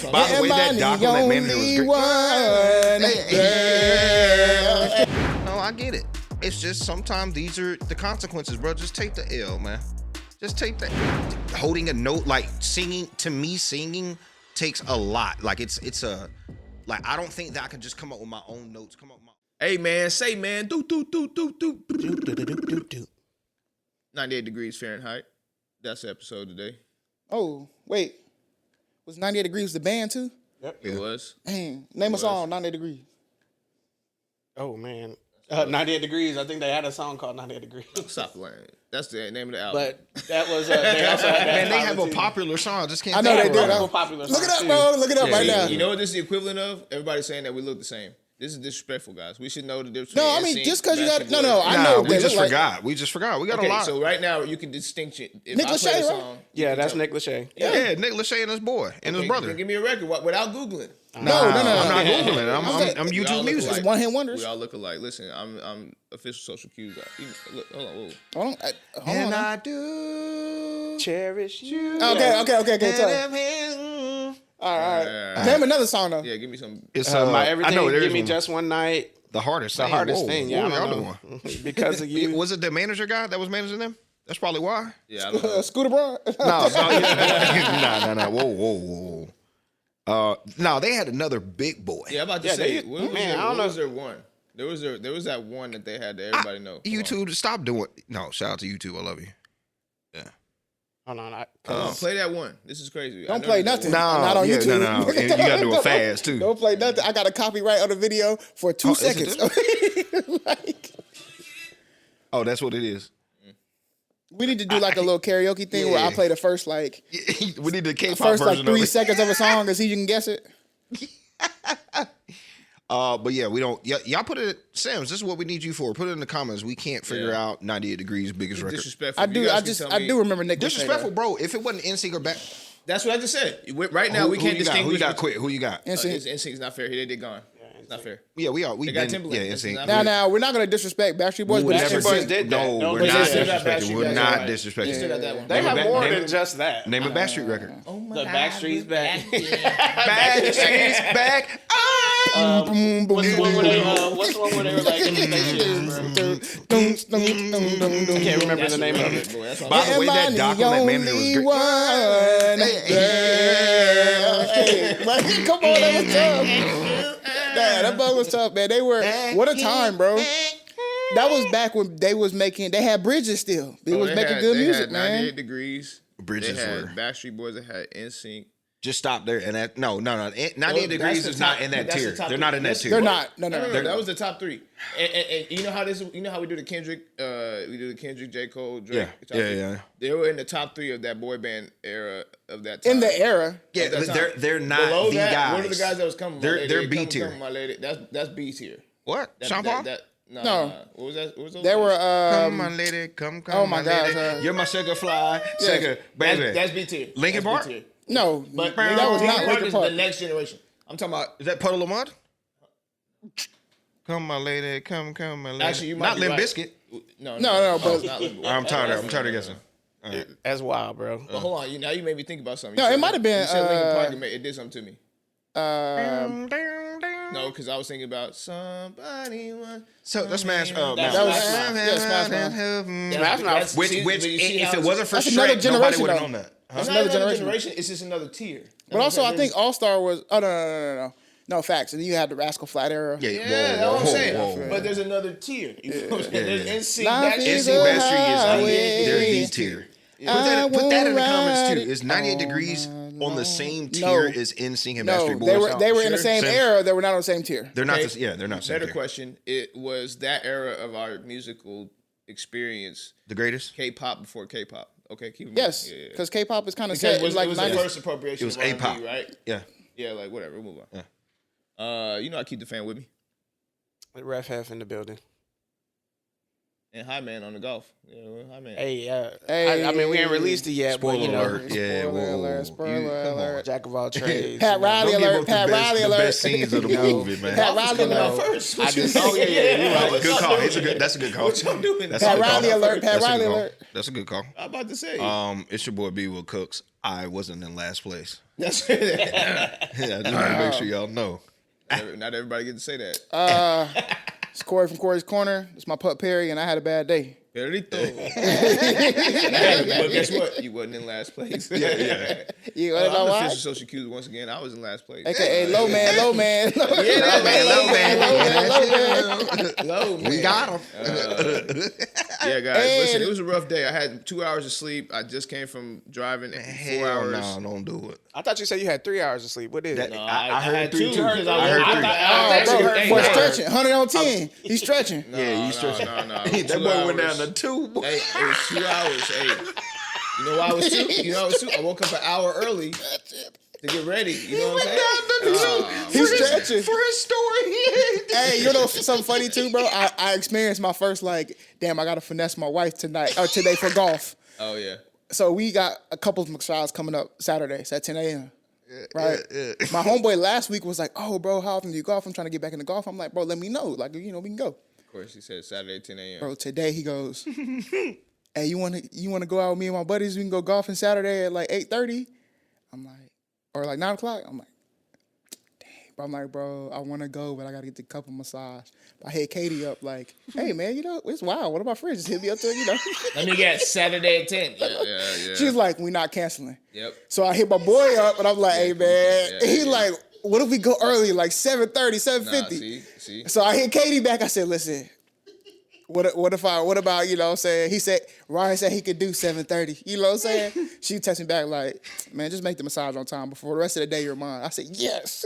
By the way, that doc on that man was great. No, I get it. It's just sometimes these are the consequences, bro. Just take the L, man. Just take the holding a note, like singing. To me, singing takes a lot. Like it's a like I don't think that I can just come up with my own notes. Come up with my. Hey man, say man, do. 98 degrees Fahrenheit. That's the episode today. Oh wait, was 98 Degrees the band too? Yep, it was. Dang, name a song 98 Degrees. Oh man. 98 Degrees. I think they had a song called 98 Degrees. Stop playing. That's the name of the album. But that was they also had that. Man, they have a popular song. I just can't. I know they do. A popular song Look it up, bro. Look it up right now. You know what this is the equivalent of? Everybody's saying that we look the same. This is disrespectful, guys. We should know the difference. No, I mean just because you got I know. We just forgot. We just forgot. We got a lot. So right now you can distinction. If Nick I play Lachey, a right? song, Yeah, that's Nick Lachey. Yeah, Nick Lachey and his boy and his brother. Give me a record without Googling. No. I'm not Googling. I'm YouTube Music. It's one hit wonders. We all look alike. Listen, I'm official social cues. Look, hold on. Hold on. I do Cherish you. Okay. Tell me. All right. Name another song though. Yeah, give me some. It's My Everything. I know, Give me just one night. the hardest. The hardest thing. Yeah, the I other don't one. know. Because of you. Was it the manager guy that was managing them? That's probably why. Yeah, I don't know. Scooter Braun. No. Whoa. No, they had another big boy. Yeah, I'm about to say. I don't know. Was there one? There was that one that they had that everybody know. YouTube, stop doing. No, shout out to YouTube. I love you. Yeah. Hold on. Play that one. This is crazy. Don't play nothing. No, Not on YouTube. No. And you gotta do it fast too. Don't play nothing. I got a copyright on the video for 2 seconds. Oh, that's what it is. We need to do like a little karaoke thing where I play the first We need the K-pop first version 3 of it. seconds of a song and see if you can guess it. But yeah, we don't. Y'all put it, Sims. This is what we need you for. Put it in the comments. We can't figure out 98 Degrees biggest record. Disrespectful. I do remember Nick. Disrespectful, bro. If it wasn't NSYNC or back, that's what I just said. Right now we can't distinguish. Who you got? Quit. Who you got? NSYNC is not fair. They're gone. It's not fair. Yeah, we are. They got Timberlake. NSYNC. Now we're not gonna disrespect Backstreet Boys. We would never Boys did that. No, No, we're but not they still got disrespecting. Backstreet We're Guys, not right. disrespecting. Still got that one. They have more than just that. Name a Backstreet record. The Backstreet's back. Backstreet's back. What's the one where they were like in the I can't remember the name of it. By the way, that doc on that man was great. Come on, that was tough. That bug was tough, man. They were what a time, bro. That was back when they had Bridges still. They was making good music, man. 98 Degrees. Bridges they had were. Backstreet Boys. They had NSYNC. Just stop there. And that no. 98 Degrees is not in that tier. They're not in that tier. They're not. No. That was the top 3. And you know how this? You know how we do the Kendrick? We do the Kendrick, J. Cole, Drake. Yeah. They were in the top 3 of that boy band era of that time. In the era. Yeah, but they're not Below the that, guys. what are the guys that was coming? They're B tier. My lady. That's B tier. What? Sean Paul? No. What was that? What was those They guys? were. Come my lady, come Oh my my lady. gosh. You're my sugar fly, sugar baby. That's B tier. Linkin That's Park? B tier. No, But that was not Linkin is Park. the next generation. I'm talking about. Is that Puddle of Mud? Come my lady, come my lady. Actually, you might not be Limp right. Bizkit. No, but it's not Limp Bizkit. I'm tired of guessing. That's wild, bro. But hold on, now you made me think about something. No, it might have been, You said Linkin Park. It did something to me. Um, No, because I was thinking about somebody. So that's Smash. That was Smash Mouth. Smash Mouth. Which if it wasn't for That's another Shrek, nobody generation, would have though. known that. It's another not another generation. It's just another tier. But also, I think All Star was. Oh no. No facts. And you had the Rascal Flat era. Yeah, that's what I'm saying. But there's another tier. You know what I'm saying? There's NSYNC. Life is NSYNC a Backstreet is they're highway. the tier. Put that in the comments too. Is 98 Degrees on the same tier as NSYNC and Backstreet Boys? No, they were in the Sure. same era. They were not on the same tier. They're not. Okay. They're not. Same Better tier. question. It was that era of our musical experience. The greatest. K-pop before K-pop. Okay, keep it Yes, moving. because K-pop is kind of Because set. it was like the 90s. first appropriation. It was of R&B, A-pop. right? Yeah. Yeah, like whatever. We'll move on. Yeah. You know I keep the fan with me. Ref Hef in the building. And High Man on the golf. Yeah, High Man. Hey, I mean, we ain't released it yet, Spoiler but you know, alert. Yeah, Spoiler whoa. alert, spoiler Come on. alert. jack of all trades. Pat Riley Don't give alert. up Pat Riley the alert. best scenes of the movie, man. Pat Riley Coming out alert. first. I just, oh yeah, you're right. Good call. That's a good call. What y'all doing? That's a Pat good Riley call. alert. Pat That's a Riley good call. alert. That's a good call. I'm about to say. It's your boy B with Cooks. I wasn't in last place. That's Yeah, I just want to make sure y'all know. Not everybody get to say that. It's Cori from Cori's Corner. It's my pup Perry, and I had a bad day. Perrito. But guess what? You wasn't in last place. You want to know I'm the why? official social cues once again. I was in last place. AKA low man, low man. Low man. We got him. Yeah, guys. And- Listen, it was a rough day. I had 2 hours of sleep. I just came from driving 4 Hell hours. no, don't do it. I thought you said you had 3 hours of sleep. What is it? No, I heard had 3 two, too. because I heard 3. Oh, bro, Hey, boy, hey, stretching. 100 on 10. He's stretching. Yeah, you stretching. No. That 2 boy went down hours. to 2. Hey, it was 2 hours. Hey, you know why I was 2? You know I was 2? I woke up an hour early to get ready. You know what I'm saying? He's stretching. For his story. Hey, you know something funny too, bro? I experienced my first damn, I gotta finesse my wife today for golf. Oh yeah. So we got a couple of massages coming up Saturdays at 10 a.m. Right? My homeboy last week was like, "Oh, bro, how often do you golf? I'm trying to get back into golf." I'm like, "Bro, let me know. Like, we can go." Of course, he said Saturday 10 a.m. Bro, today he goes, "Hey, you wanna go out with me and my buddies? We can go golfing Saturday at like 8:30." I'm like, or like 9 o'clock. I'm like, dang. But I'm like, bro, I want to go, but I gotta get the couple massage. I hit Katie up like, "Hey man, it's wild. One of my friends just hit me up to Let me get Saturday at 10. Yeah. She's like, "We not canceling." Yep. So I hit my boy up and I'm like, "Hey man," Yeah, and he yeah. like, "What if we go early, like 7:30, 7:50?" See. So I hit Katie back. I said, "Listen, what about, you know what I'm saying?" He said, Ryan said he could do 7:30. You know what I'm saying? She texted me back like, "Man, just make the massage on time before the rest of the day you're mine." I said, "Yes."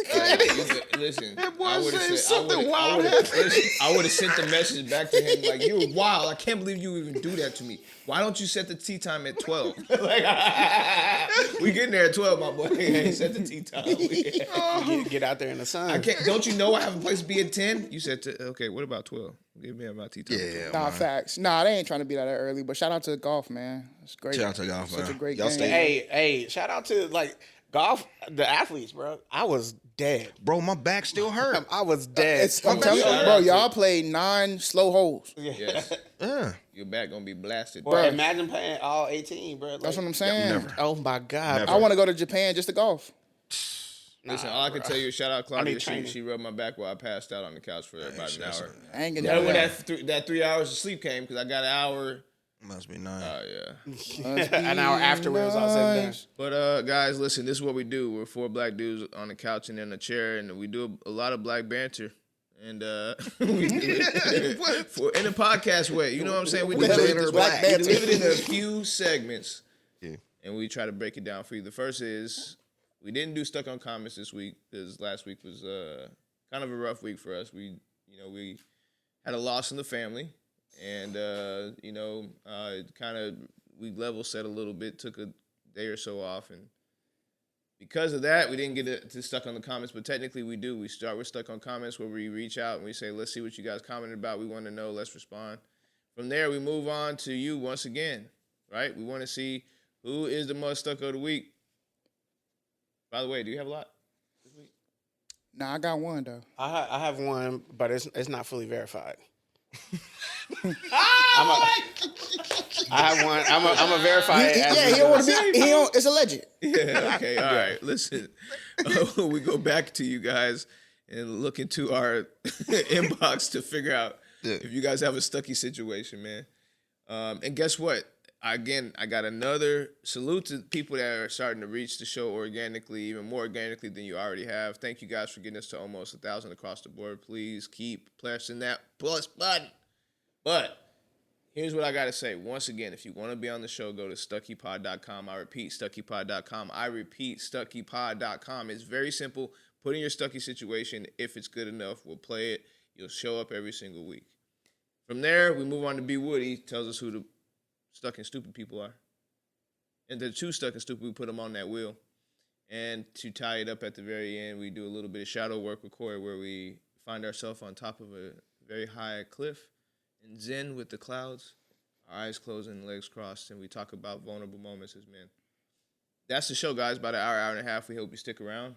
Listen, That boy I would said have something wild happened. I would have sent the message back to him like, "You're wild. I can't believe you even do that to me. Why don't you set the tea time at 12?" Like, we getting there at 12, my boy. Hey, set the tea time. Get out there in the sun. I can't. Don't you know I have a place to be at 10? You said, okay, what about 12? Give me about tea time. Yeah, Nah, man. facts. Nah, they ain't trying to be that early. But shout out to golf, man. It's great. Shout out to golf, Such man. a great Y'all game. stay- Hey, shout out to golf, the athletes, bro. I was dead. Bro, my back still hurt. I was dead. I'm telling you, bro, y'all played 9 slow holes. Yes. Yeah. Your back gonna be blasted. Bro, imagine playing all 18, bro. That's what I'm saying. Never. Oh my God. Never. I want to go to Japan just to golf. Listen, all I can tell you, shout out Claudia. need training. She rubbed my back while I passed out on the couch for about an hour. I ain't gonna That's do when that. that 3 hours of sleep came because I got an hour. Must be 9. Yeah. An hour afterwards, I said that. But guys, listen, this is what we do. We're 4 black dudes on the couch and in a chair, and we do a lot of black banter. And we do it in a podcast way. You know what I'm saying? We do Banter, it black we banter. do it in a few segments. Yeah. And we try to break it down for you. The first is we didn't do Stuck on Comments this week because last week was kind of a rough week for us. We had a loss in the family, and we level set a little bit, took a day or so off, and because of that, we didn't get to Stuck on the Comments, but technically we do. We start with Stuck on Comments where we reach out and we say, let's see what you guys commented about. We want to know. Let's respond. From there, we move on to you once again, right? We want to see who is the Mutha-Stucka of the week. By the way, do you have a lot this week? Nah, I got one though. I have one, but it's not fully verified. I have one. I'm a verified. He don't want to be. It's alleged. Yeah, okay, all right. Listen, we go back to you guys and look into our inbox to figure out if you guys have a Stucky situation, man. And guess what? I got another salute to people that are starting to reach the show organically, even more organically than you already have. Thank you guys for getting us to almost 1,000 across the board. Please keep pressing that plus button. But here's what I got to say. Once again, if you want to be on the show, go to StuckyPod.com. I repeat, StuckyPod.com. I repeat, StuckyPod.com. It's very simple. Put in your Stucky situation. If it's good enough, we'll play it. You'll show up every single week. From there, we move on to B. Woody. Tells us who the stuck and stupid people are. And the 2 stuck and stupid, we put them on that wheel. And to tie it up at the very end, we do a little bit of shadow work with Cori where we find ourselves on top of a very high cliff in Zen with the clouds, our eyes closed and legs crossed, and we talk about vulnerable moments as men. That's the show, guys. About an hour and a half. We hope you stick around.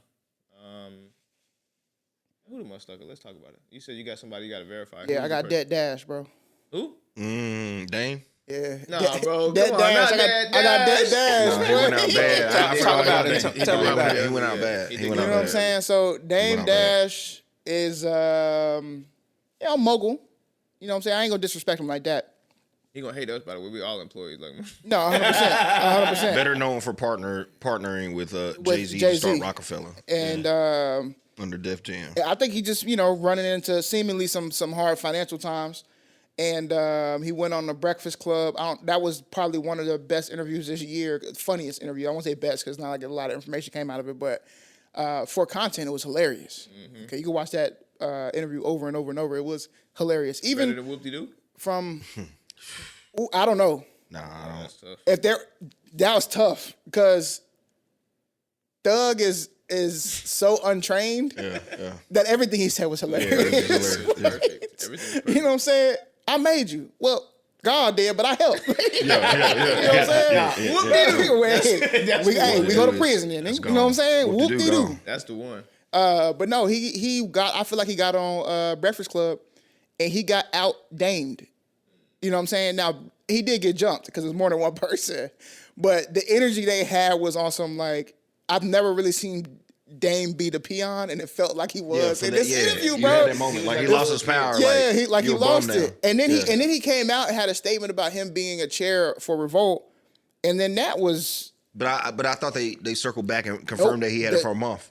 Who the Mutha-Stucka? Let's talk about it. You said you got somebody you got to verify. Yeah, I got Dead Dash, bro. Who? Dame. Yeah. Nah, bro. Dead Come on. Dash. Not I got Dead Dash. He went out bad. Talk about it. Tell me about it. He went out bad. You He went You out know what I'm bad. saying? So Dame Dash is mogul. You know what I'm saying? I ain't gonna disrespect him like that. He gonna hate us, by the way. We all employees. Like, No, 100%. Better known for partnering with Jay-Z to start Rockefeller And under Def Jam. I think he just, running into seemingly some hard financial times. And he went on the Breakfast Club. That was probably one of the best interviews this year, funniest interview. I won't say best because it's not like a lot of information came out of it, but for content, it was hilarious. Mm-hmm. Okay, you can watch that interview over and over and over. It was hilarious. Even better than Whoop-De-Doo? from, I don't know. Nah, I That's tough. That was tough because Thug is so untrained that everything he said was hilarious. Perfect. Everything's perfect. You know what I'm saying? I made you. Well, God did, but I helped. You know what I'm saying? We go to prison then. You know what I'm saying? Whoop-de-doo. That's the one. But no, I feel like he got on Breakfast Club and he got out-damed. You know what I'm saying? Now, he did get jumped because it was more than one person. But the energy they had was on some, like, I've never really seen Dame be the peon, and it felt like he was in this interview, you bro. had that moment, like he lost his power. Yeah, he you a lost bum it, now. and then he came out and had a statement about him being a chair for Revolt, and then that was But I thought they circled back and confirmed that he had it for a month.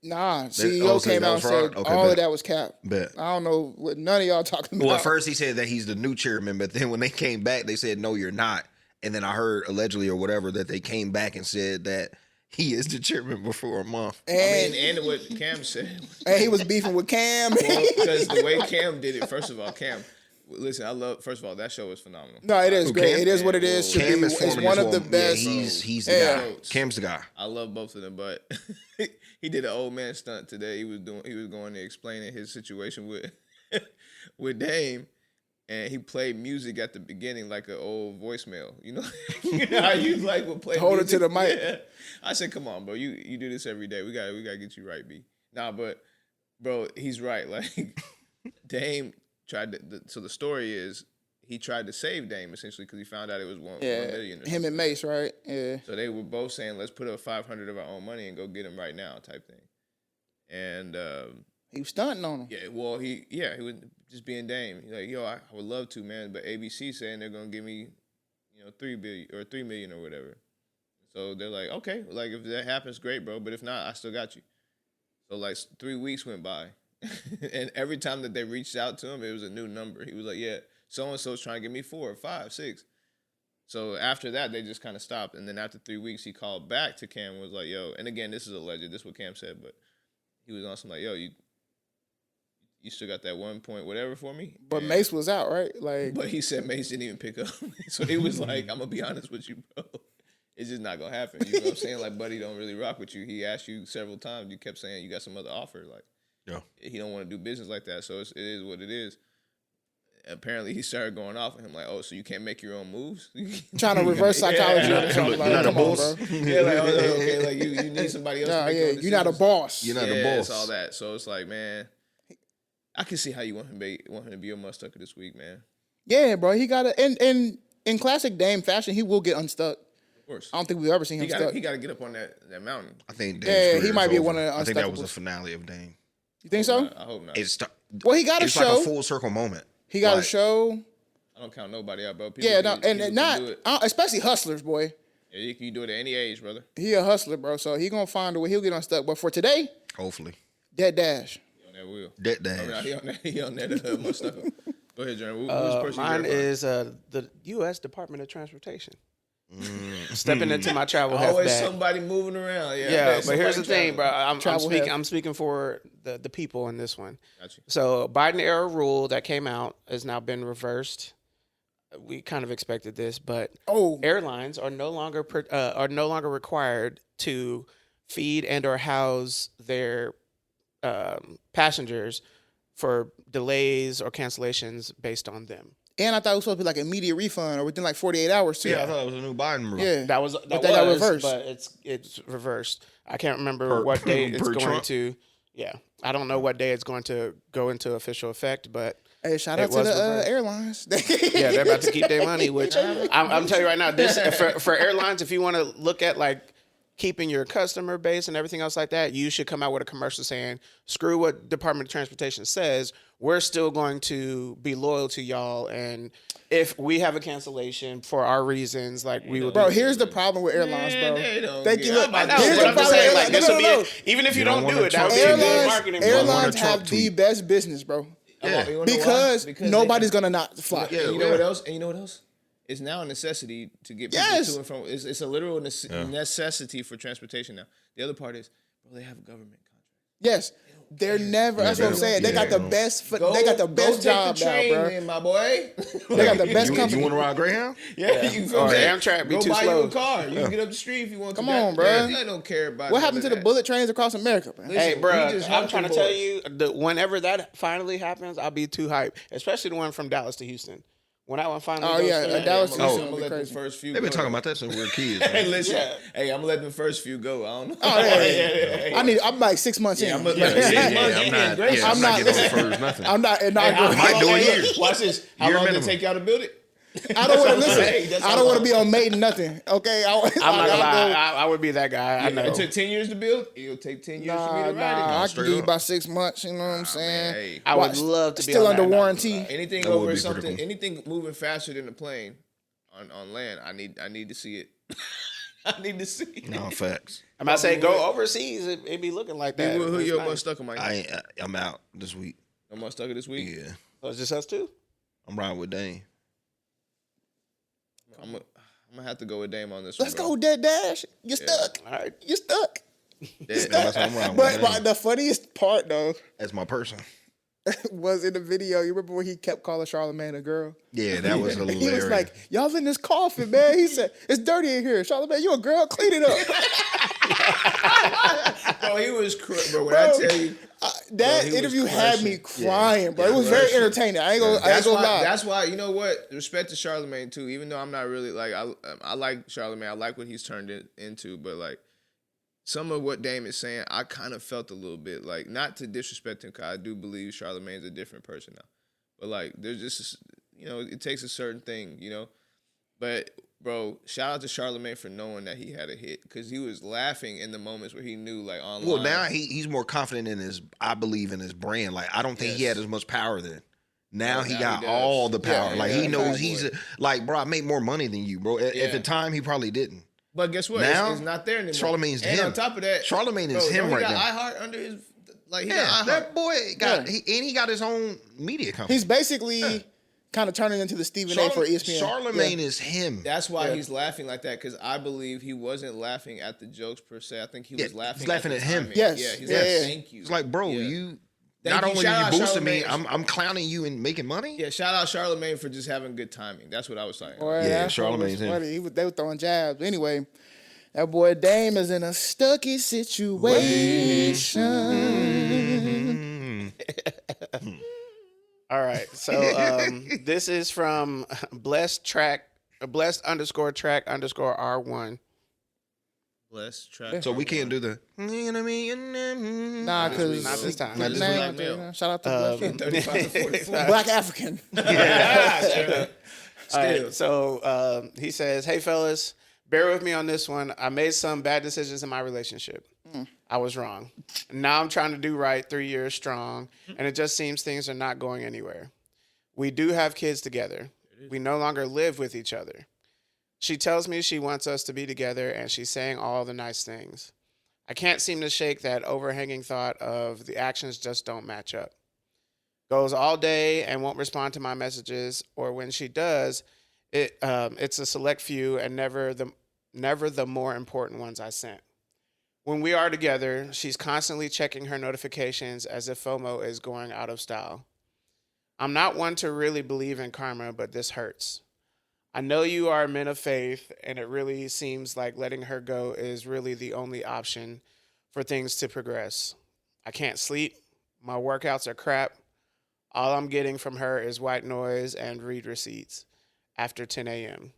CEO came out and said all of that was cap. Bet. I don't know what none of y'all talking about. Well, at first he said that he's the new chairman, but then when they came back, they said no, you're not. And then I heard allegedly or whatever that they came back and said that he is the chairman before a month. And what Cam said. And he was beefing with Cam. Well, because the way Cam did it, first of all, Cam, listen, first of all, that show was phenomenal. No, it is great. Cam? It is what it is. Cam is It's one of the best. Yeah, he's the guy. Cam's the guy. I love both of them, but he did an old man stunt today. He was going to explaining his situation with Dame. And he played music at the beginning like an old voicemail. You know how you like would play Hold music? it to the mic. Yeah. I said, come on, bro. You do this every day. We gotta get you right, B. Nah, but bro, he's right. Like Dame tried to. So the story is he tried to save Dame essentially because he found out it was $1 million. Him and Mace, right? Yeah. So they were both saying, let's put up $500 of our own money and go get him right now, type thing. And he was stunting on him. yeah, well, he was just being Dame. He's like, yo, I would love to, man, but ABC saying they're gonna give me, $3 billion or $3 million or whatever. So they're like, okay, like if that happens, great, bro. But if not, I still got you. So like 3 weeks went by, and every time that they reached out to him, it was a new number. He was like, yeah, so and so's trying to give me 4, 5, 6. So after that, they just kind of stopped. And then after 3 weeks, he called back to Cam and was like, yo, and again, this is alleged. This is what Cam said, but he was on some like, yo, you still got that 1 point whatever for me? But Mace was out, right? Like, but he said Mace didn't even pick up. So he was like, I'm gonna be honest with you, bro. It's just not gonna happen. You know what I'm saying? Like, buddy don't really rock with you. He asked you several times. You kept saying you got some other offer. Like, he don't want to do business like that. So it is what it is. Apparently, he started going off with him like, oh, so you can't make your own moves? trying to reverse psychology on something. Like, come on, bro. Yeah, like, okay, like you need somebody else to make your own you're not a boss. You're not a boss. It's all that. So it's like, man, I can see how you want him to be your Mutha-Stucka this week, man. Yeah, bro. He got to, in classic Dame fashion, he will get unstuck. Of course. I don't think we've ever seen him stuck. He got to get up on that mountain. I think Dame's he might be one of the I think that was Unstockables. the finale of Dame. You think so? I hope not. Well, he got a it's show. like a full circle moment. He got a Like, show. I don't count nobody out, bro. Especially hustlers, boy. Yeah, you can do it at any age, brother. He a hustler, bro. So he gonna find a way. He'll get unstuck. But for today, hopefully. Dead Dash. He on that wheel. Dead Dash. He on that Mutha-Stucka. Go ahead, Jeremy. Who's the person Mine you verify? is the U.S. Department of Transportation. Stepping into my travel heft Always bag. somebody moving around. Yeah, but here's the thing, bro. Travel heft. I'm speaking for the people in this one. Gotcha. So Biden era rule that came out has now been reversed. We kind of expected this, but airlines are no longer required to feed and or house their passengers for delays or cancellations based on them. And I thought it was supposed to be like immediate refund or within like 48 hours too. Yeah, I thought it was a new Biden rule. Yeah. That was But that got reversed. but it's reversed. I can't remember what day it's going Trump. to. Yeah, I don't know what day it's going to go into official effect, but Hey, shout out to the airlines. yeah, they're about to keep their money. Which I'm telling you right now, this for airlines, if you want to look at like keeping your customer base and everything else like that, you should come out with a commercial saying, "Screw what Department of Transportation says. We're still going to be loyal to y'all, and if we have a cancellation for our reasons, like we will." Bro, here's the problem with airlines, bro. Thank you. Here's I know, the but I'm just problem. saying, like, this will No. be even if you don't don't do wanna it, that would talk be a to good them. marketing. Airlines Trump have the tweet. best business, bro. Yeah. Because nobody's gonna not fly. And you know what else? And you know what else? It's now a necessity to get people Yes. to and from. It's a literal necessity for transportation now. The other part is, bro, they have a government contract. Yes. They're never. That's what I'm saying. They got the best. They got the best job take the train, now, bro. then, my boy. They got the best You company. want to ride Greyhound? Yeah, you Or Amtrak be go too buy slow. you a car. You can get up the street if you want to. Come on, bro. I don't care about What none happened of to the that. bullet trains across America, man? Listen, Hey, we bro, just I'm helped trying to them tell boys. you, whenever that finally happens, I'll be too hyped. Especially the one from Dallas to Houston. When that one finally Oh, goes yeah, through, Dallas I'm to gonna Houston would be let the crazy. first few. They've been go. talking about that since we were kids. Hey, man. listen. Yeah. Hey, I'm gonna let the first few go. I don't know. Oh, yeah. I'm like 6 months in. I'm a- Yeah, Six months, I'm you not. being Yeah, gracious. I'm I'm not not- getting listen. on first nothing. I'm not. And I, Might do a year. Watch this. How Year long did it minimum. take y'all to build it? I don't want to listen. Hey, that's I all don't want I'm- to be on Maiden nothing. Okay, I'm not gonna lie, I would be that guy. I know. It took 10 years to build. It'll take 10 years for me to ride I it. can give you about 6 months. You know what I'm saying? Hey, I would Watch, love to be still on under that. warranty. anything That would over be something, pretty cool. anything moving faster than a plane on land, I need to see it. I need to see it. No facts. I'm about to say go overseas. It be looking like that. Who It's you nice. stuck on my? I'm out this week. I'm stuck this week. Yeah, Oh, it's just us two. I'm riding with Dane. I'm gonna have to go with Dame on this Let's one. go, Dead Dash. You're stuck. All right. You're stuck. That's what I'm riding But with Dane. the funniest part though That's my person. was in the video. You remember when he kept calling Charlamagne a girl? Yeah, that was hilarious. He was like, "Y'all in this coffin, man." He said, "It's dirty in here." Charlamagne, you a girl? Clean it up. Bro, he was bro. When I tell you, That he was interview had me crushing. crying, bro. It was very entertaining. I ain't gonna lie. That's why you know what? Respect to Charlamagne too. Even though I'm not really like I like Charlamagne. I like what he's turned it into, but like some of what Dame is saying, I kind of felt a little bit like not to disrespect him, because I do believe Charlamagne's a different person now. But like there's just it takes a certain thing, But bro, shout out to Charlamagne for knowing that he had a hit, because he was laughing in the moments where he knew like online. Well, now he's more confident in I believe in his brand. Like I don't think he Yes. had as much power then. Now he now got he does. all the power. Yeah, like yeah, he knows fat he's boy. like, bro, I make more money than you, bro. At Yeah. the time, he probably didn't. But guess what? Now, It's not there anymore. Charlamagne's and him. on top of that, Charlamagne is him he right got now. iHeart under his he Yeah, got iHeart. that boy got Yeah. he got his own media company. He's basically kind of turning into the Stephen A for ESPN. Charlamagne Yeah. is him. That's why he's laughing like that, because I believe he wasn't laughing at the jokes per se. I think he was Yeah, laughing. he's laughing the at him. timing. Yes. Yeah, he's Yeah, like, yeah. thank you. It's like, bro, Yeah. you Thank not you. only Shout are out you boosting me, Charlamagne. I'm clowning you and making money. Yeah, shout out Charlamagne for just having good timing. That's what I was saying. Boy, Yeah, that's what was Charlamagne's him. funny. They were throwing jabs. Anyway, that boy Dame is in a stucky situation. All right. So this is from blessed underscore track underscore R1. Bless track. So we can't do the. Nah, because Not this time. Not this name, time. shout out to Black, 35 to 44. Black African. All right, so he says, "Hey fellas, bear with me on this one. I made some bad decisions in my relationship. I was wrong. Now I'm trying to do right 3 years strong, and it just seems things are not going anywhere. We do have kids together. We no longer live with each other. She tells me she wants us to be together, and she's saying all the nice things. I can't seem to shake that overhanging thought of the actions just don't match up. Goes all day and won't respond to my messages, or when she does, it's a select few and never the more important ones I sent. When we are together, she's constantly checking her notifications as if FOMO is going out of style. I'm not one to really believe in karma, but this hurts. I know you are men of faith, and it really seems like letting her go is really the only option for things to progress. I can't sleep. My workouts are crap. All I'm getting from her is white noise and read receipts after 10 a.m.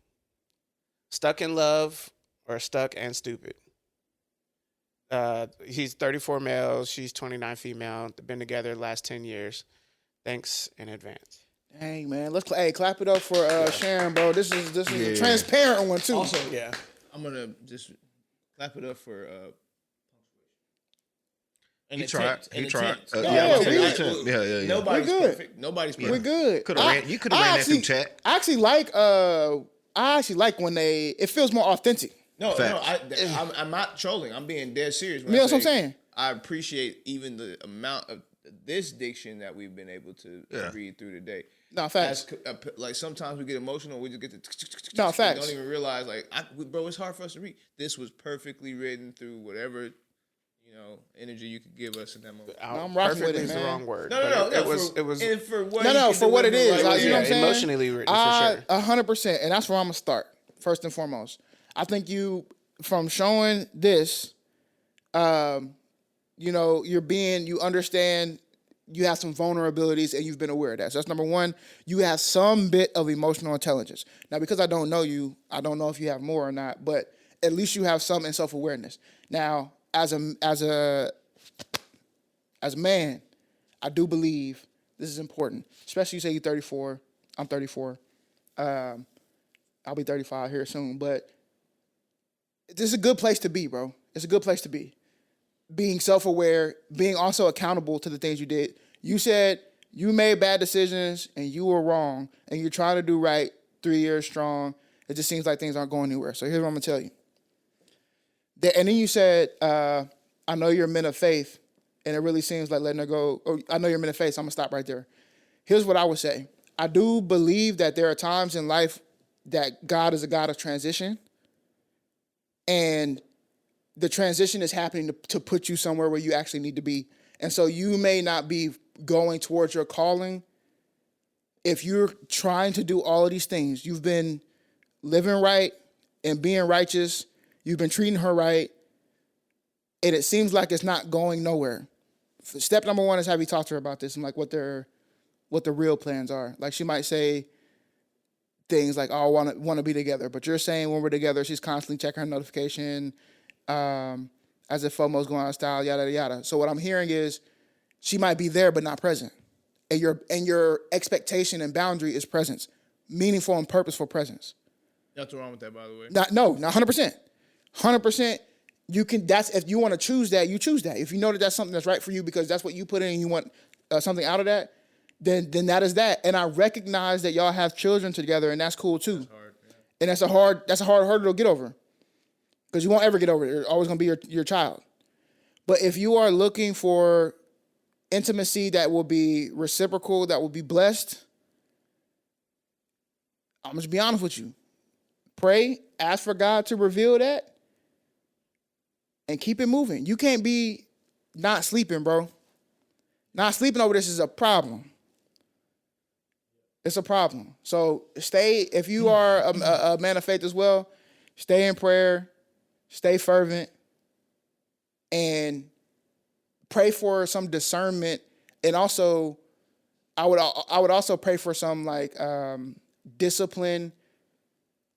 Stuck in love or stuck and stupid. He's 34 male. She's 29 female. They've been together the last 10 years. Thanks in advance. Dang, man. Let's clap it up for Sharon, bro. This is a transparent one too. Also, I'm gonna just clap it up for He tried. Yeah. Nobody's perfect. Nobody's perfect. We're good. You could have ran that through chat. I actually like when it feels more authentic. No, I'm not trolling. I'm being dead serious. You know what I'm saying? I appreciate even the amount of this diction that we've been able to read through today. No, facts. Like sometimes we get emotional. We just get to no, facts. Don't even realize bro, it's hard for us to read. This was perfectly written through whatever energy you could give us in that moment. I'm rocking with it, man. The wrong word. No. It was. And for what for what it is. Like, you know what I'm saying? Emotionally written for sure. 100%, and that's where I'm gonna start first and foremost. I think from showing this, you understand. You have some vulnerabilities and you've been aware of that. So that's number one. You have some bit of emotional intelligence. Now, because I don't know you, I don't know if you have more or not, but at least you have some in self-awareness. Now, as a man, I do believe this is important, especially you say you're 34. I'm 34. I'll be 35 here soon, but this is a good place to be, bro. It's a good place to be. Being self-aware, being also accountable to the things you did. You said you made bad decisions and you were wrong and you're trying to do right 3 years strong. It just seems like things aren't going anywhere. So here's what I'm going to tell you. And then you said, I know you're men of faith, and it really seems like letting her go. Oh, I know you're men of faith, so I'm going to stop right there. Here's what I would say. I do believe that there are times in life that God is a God of transition, and the transition is happening to put you somewhere where you actually need to be. And so you may not be going towards your calling. If you're trying to do all of these things, you've been living right and being righteous, you've been treating her right, and it seems like it's not going nowhere. Step number one is have you talk to her about this and like what the real plans are. Like she might say things like, "Oh, I want to be together," but you're saying when we're together, she's constantly checking her notification, as if FOMO's going out of style, yada yada. So what I'm hearing is she might be there but not present, and your expectation and boundary is presence, meaningful and purposeful presence. Nothing wrong with that, by the way. Not 100%. You can. That's if you want to choose that, you choose that. If you know that that's something that's right for you because that's what you put in and you want something out of that, then that is that. And I recognize that y'all have children together, and that's cool too. That's hard, yeah. And that's a hard hurdle to get over, because you won't ever get over it. It's always gonna be your child. But if you are looking for intimacy that will be reciprocal, that will be blessed, I'm just be honest with you. Pray, ask for God to reveal that, and keep it moving. You can't be not sleeping, bro. Not sleeping over this is a problem. It's a problem. So stay, if you are a man of faith as well, stay in prayer, stay fervent, and pray for some discernment. And also, I would also pray for some discipline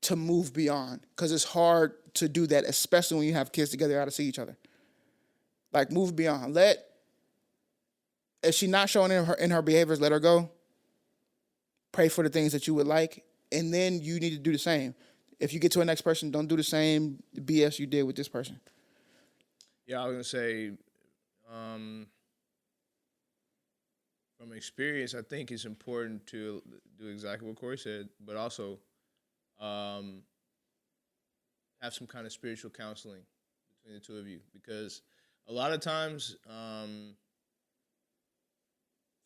to move beyond, because it's hard to do that, especially when you have kids together, how to see each other. Like, move beyond. If she's not showing in her behaviors, let her go. Pray for the things that you would like, and then you need to do the same. If you get to the next person, don't do the same BS you did with this person. Yeah, I was gonna say, from experience, I think it's important to do exactly what Cori said, but also have some kind of spiritual counseling between the two of you, because a lot of times,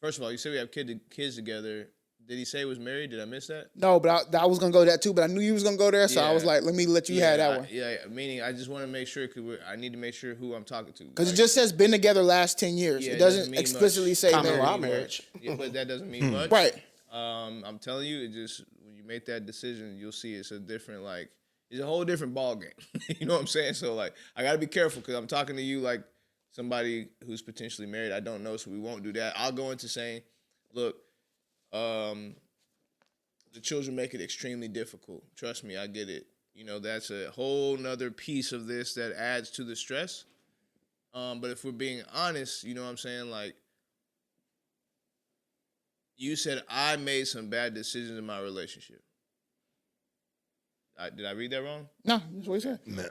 first of all, you say we have kids together. Did he say he was married? Did I miss that? No, but I was gonna go that too. But I knew you was gonna go there, so I was like, let you have that one. Yeah. Meaning, I just want to make sure, because I need to make sure who I'm talking to. Because it just says been together last 10 years. Yeah, it doesn't explicitly say common law marriage. Yeah, but that doesn't mean much. Right. I'm telling you, it just, when you make that decision, you'll see it's a different, it's a whole different ball game. You know what I'm saying? So I gotta be careful, because I'm talking to you like somebody who's potentially married. I don't know, so we won't do that. I'll go into saying, look, the children make it extremely difficult. Trust me, I get it. You know, that's a whole nother piece of this that adds to the stress. But if we're being honest, you know what I'm saying? Like, you said I made some bad decisions in my relationship. Did I read that wrong? No, that's what he said. No,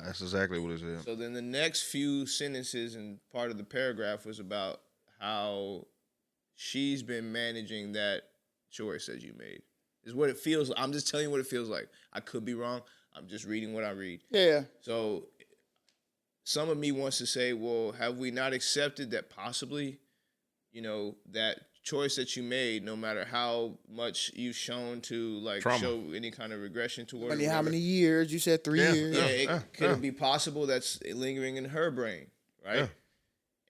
that's exactly what it said. So then the next few sentences and part of the paragraph was about how she's been managing that choice that you made. Is what it feels like. I'm just telling you what it feels like. I could be wrong. I'm just reading what I read. Yeah. So some of me wants to say, well, have we not accepted that possibly, you know, that choice that you made, no matter how much you've shown to like Trauma. show any kind of regression toward I mean, it, how many years? You said 3 years. Could it be possible that's lingering in her brain, right? Yeah.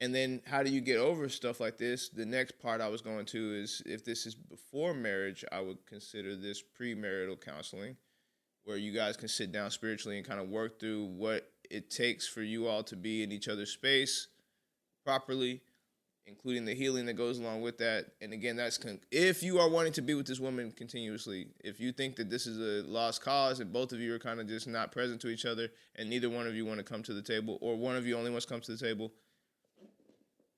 And then how do you get over stuff like this? The next part I was going to is if this is before marriage, I would consider this premarital counseling, where you guys can sit down spiritually and kind of work through what it takes for you all to be in each other's space properly, including the healing that goes along with that. And again, that's if you are wanting to be with this woman continuously, if you think that this is a lost cause and both of you are kind of just not present to each other and neither one of you want to come to the table, or one of you only wants to come to the table,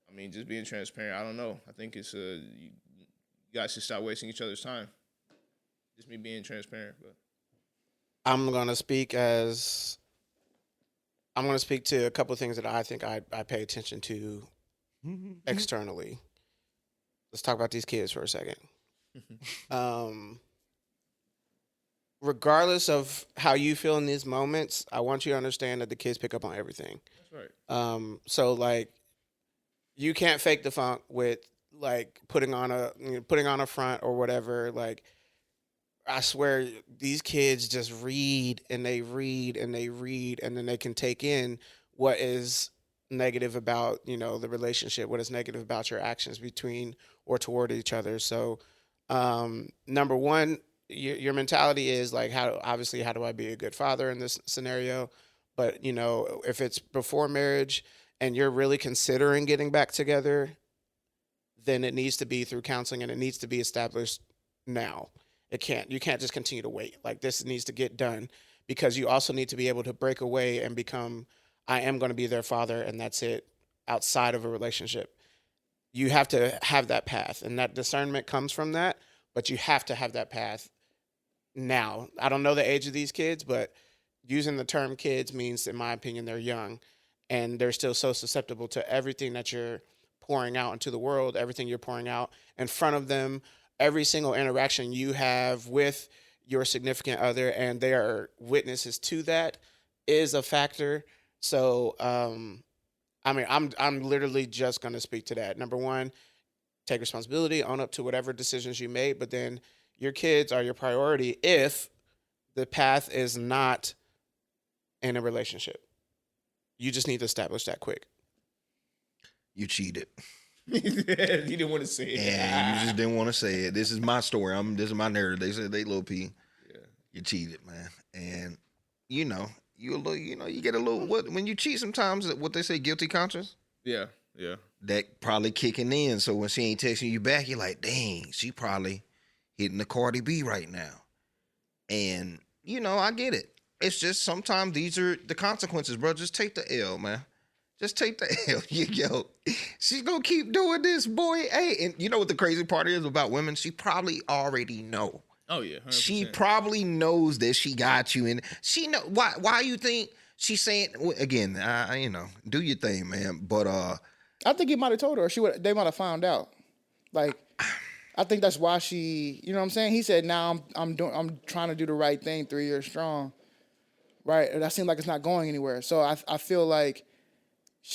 I mean, just being transparent, I don't know. I think it's you guys should stop wasting each other's time. Just me being transparent. But I'm gonna speak to a couple of things that I think I pay attention to externally. Let's talk about these kids for a second. Regardless of how you feel in these moments, I want you to understand that the kids pick up on everything. that's right. So like, you can't fake the funk with like putting on a front or whatever. Like, I swear these kids just read and they read and they read, and then they can take in what is negative about, you know, the relationship, what is negative about your actions between or toward each other. So, number one, your mentality is like, how do I be a good father in this scenario? But, you know, if it's before marriage and you're really considering getting back together, then it needs to be through counseling, and it needs to be established now. You can't just continue to wait. Like, this needs to get done, because you also need to be able to break away and become, I am going to be their father, and that's it, outside of a relationship. You have to have that path, and that discernment comes from that, but you have to have that path now. I don't know the age of these kids, but using the term kids means, in my opinion, they're young, and they're still so susceptible to everything that you're pouring out into the world, everything you're pouring out in front of them, every single interaction you have with your significant other, and they are witnesses to that, is a factor. So, I mean, I'm literally just going to speak to that. Number one, take responsibility, own up to whatever decisions you made, but then your kids are your priority if the path is not in a relationship. You just need to establish that quick. You cheated. You didn't want to say it. And you just didn't want to say it. This is my story. This is my narrative. They said they little P. Yeah. You cheated, man. And you get a little when you cheat sometimes, what they say, guilty conscience. Yeah. That probably kicking in. So when she ain't texting you back, you're like, dang, she probably hitting the Cardi B right now. And I get it. It's just sometimes these are the consequences, bro. Just take the L, man. Just take the L. Yo, she's going to keep doing this, boy. Hey, and you know what the crazy part is about women? She probably already know. Oh, yeah. 100%. She probably knows that she got you. And she know why you think she's saying, again, do your thing, man. But I think he might have told her. They might have found out. Like, I think that's why she, you know what I'm saying? He said, now I'm trying to do the right thing 3 years strong. Right? That seems like it's not going anywhere. So I feel like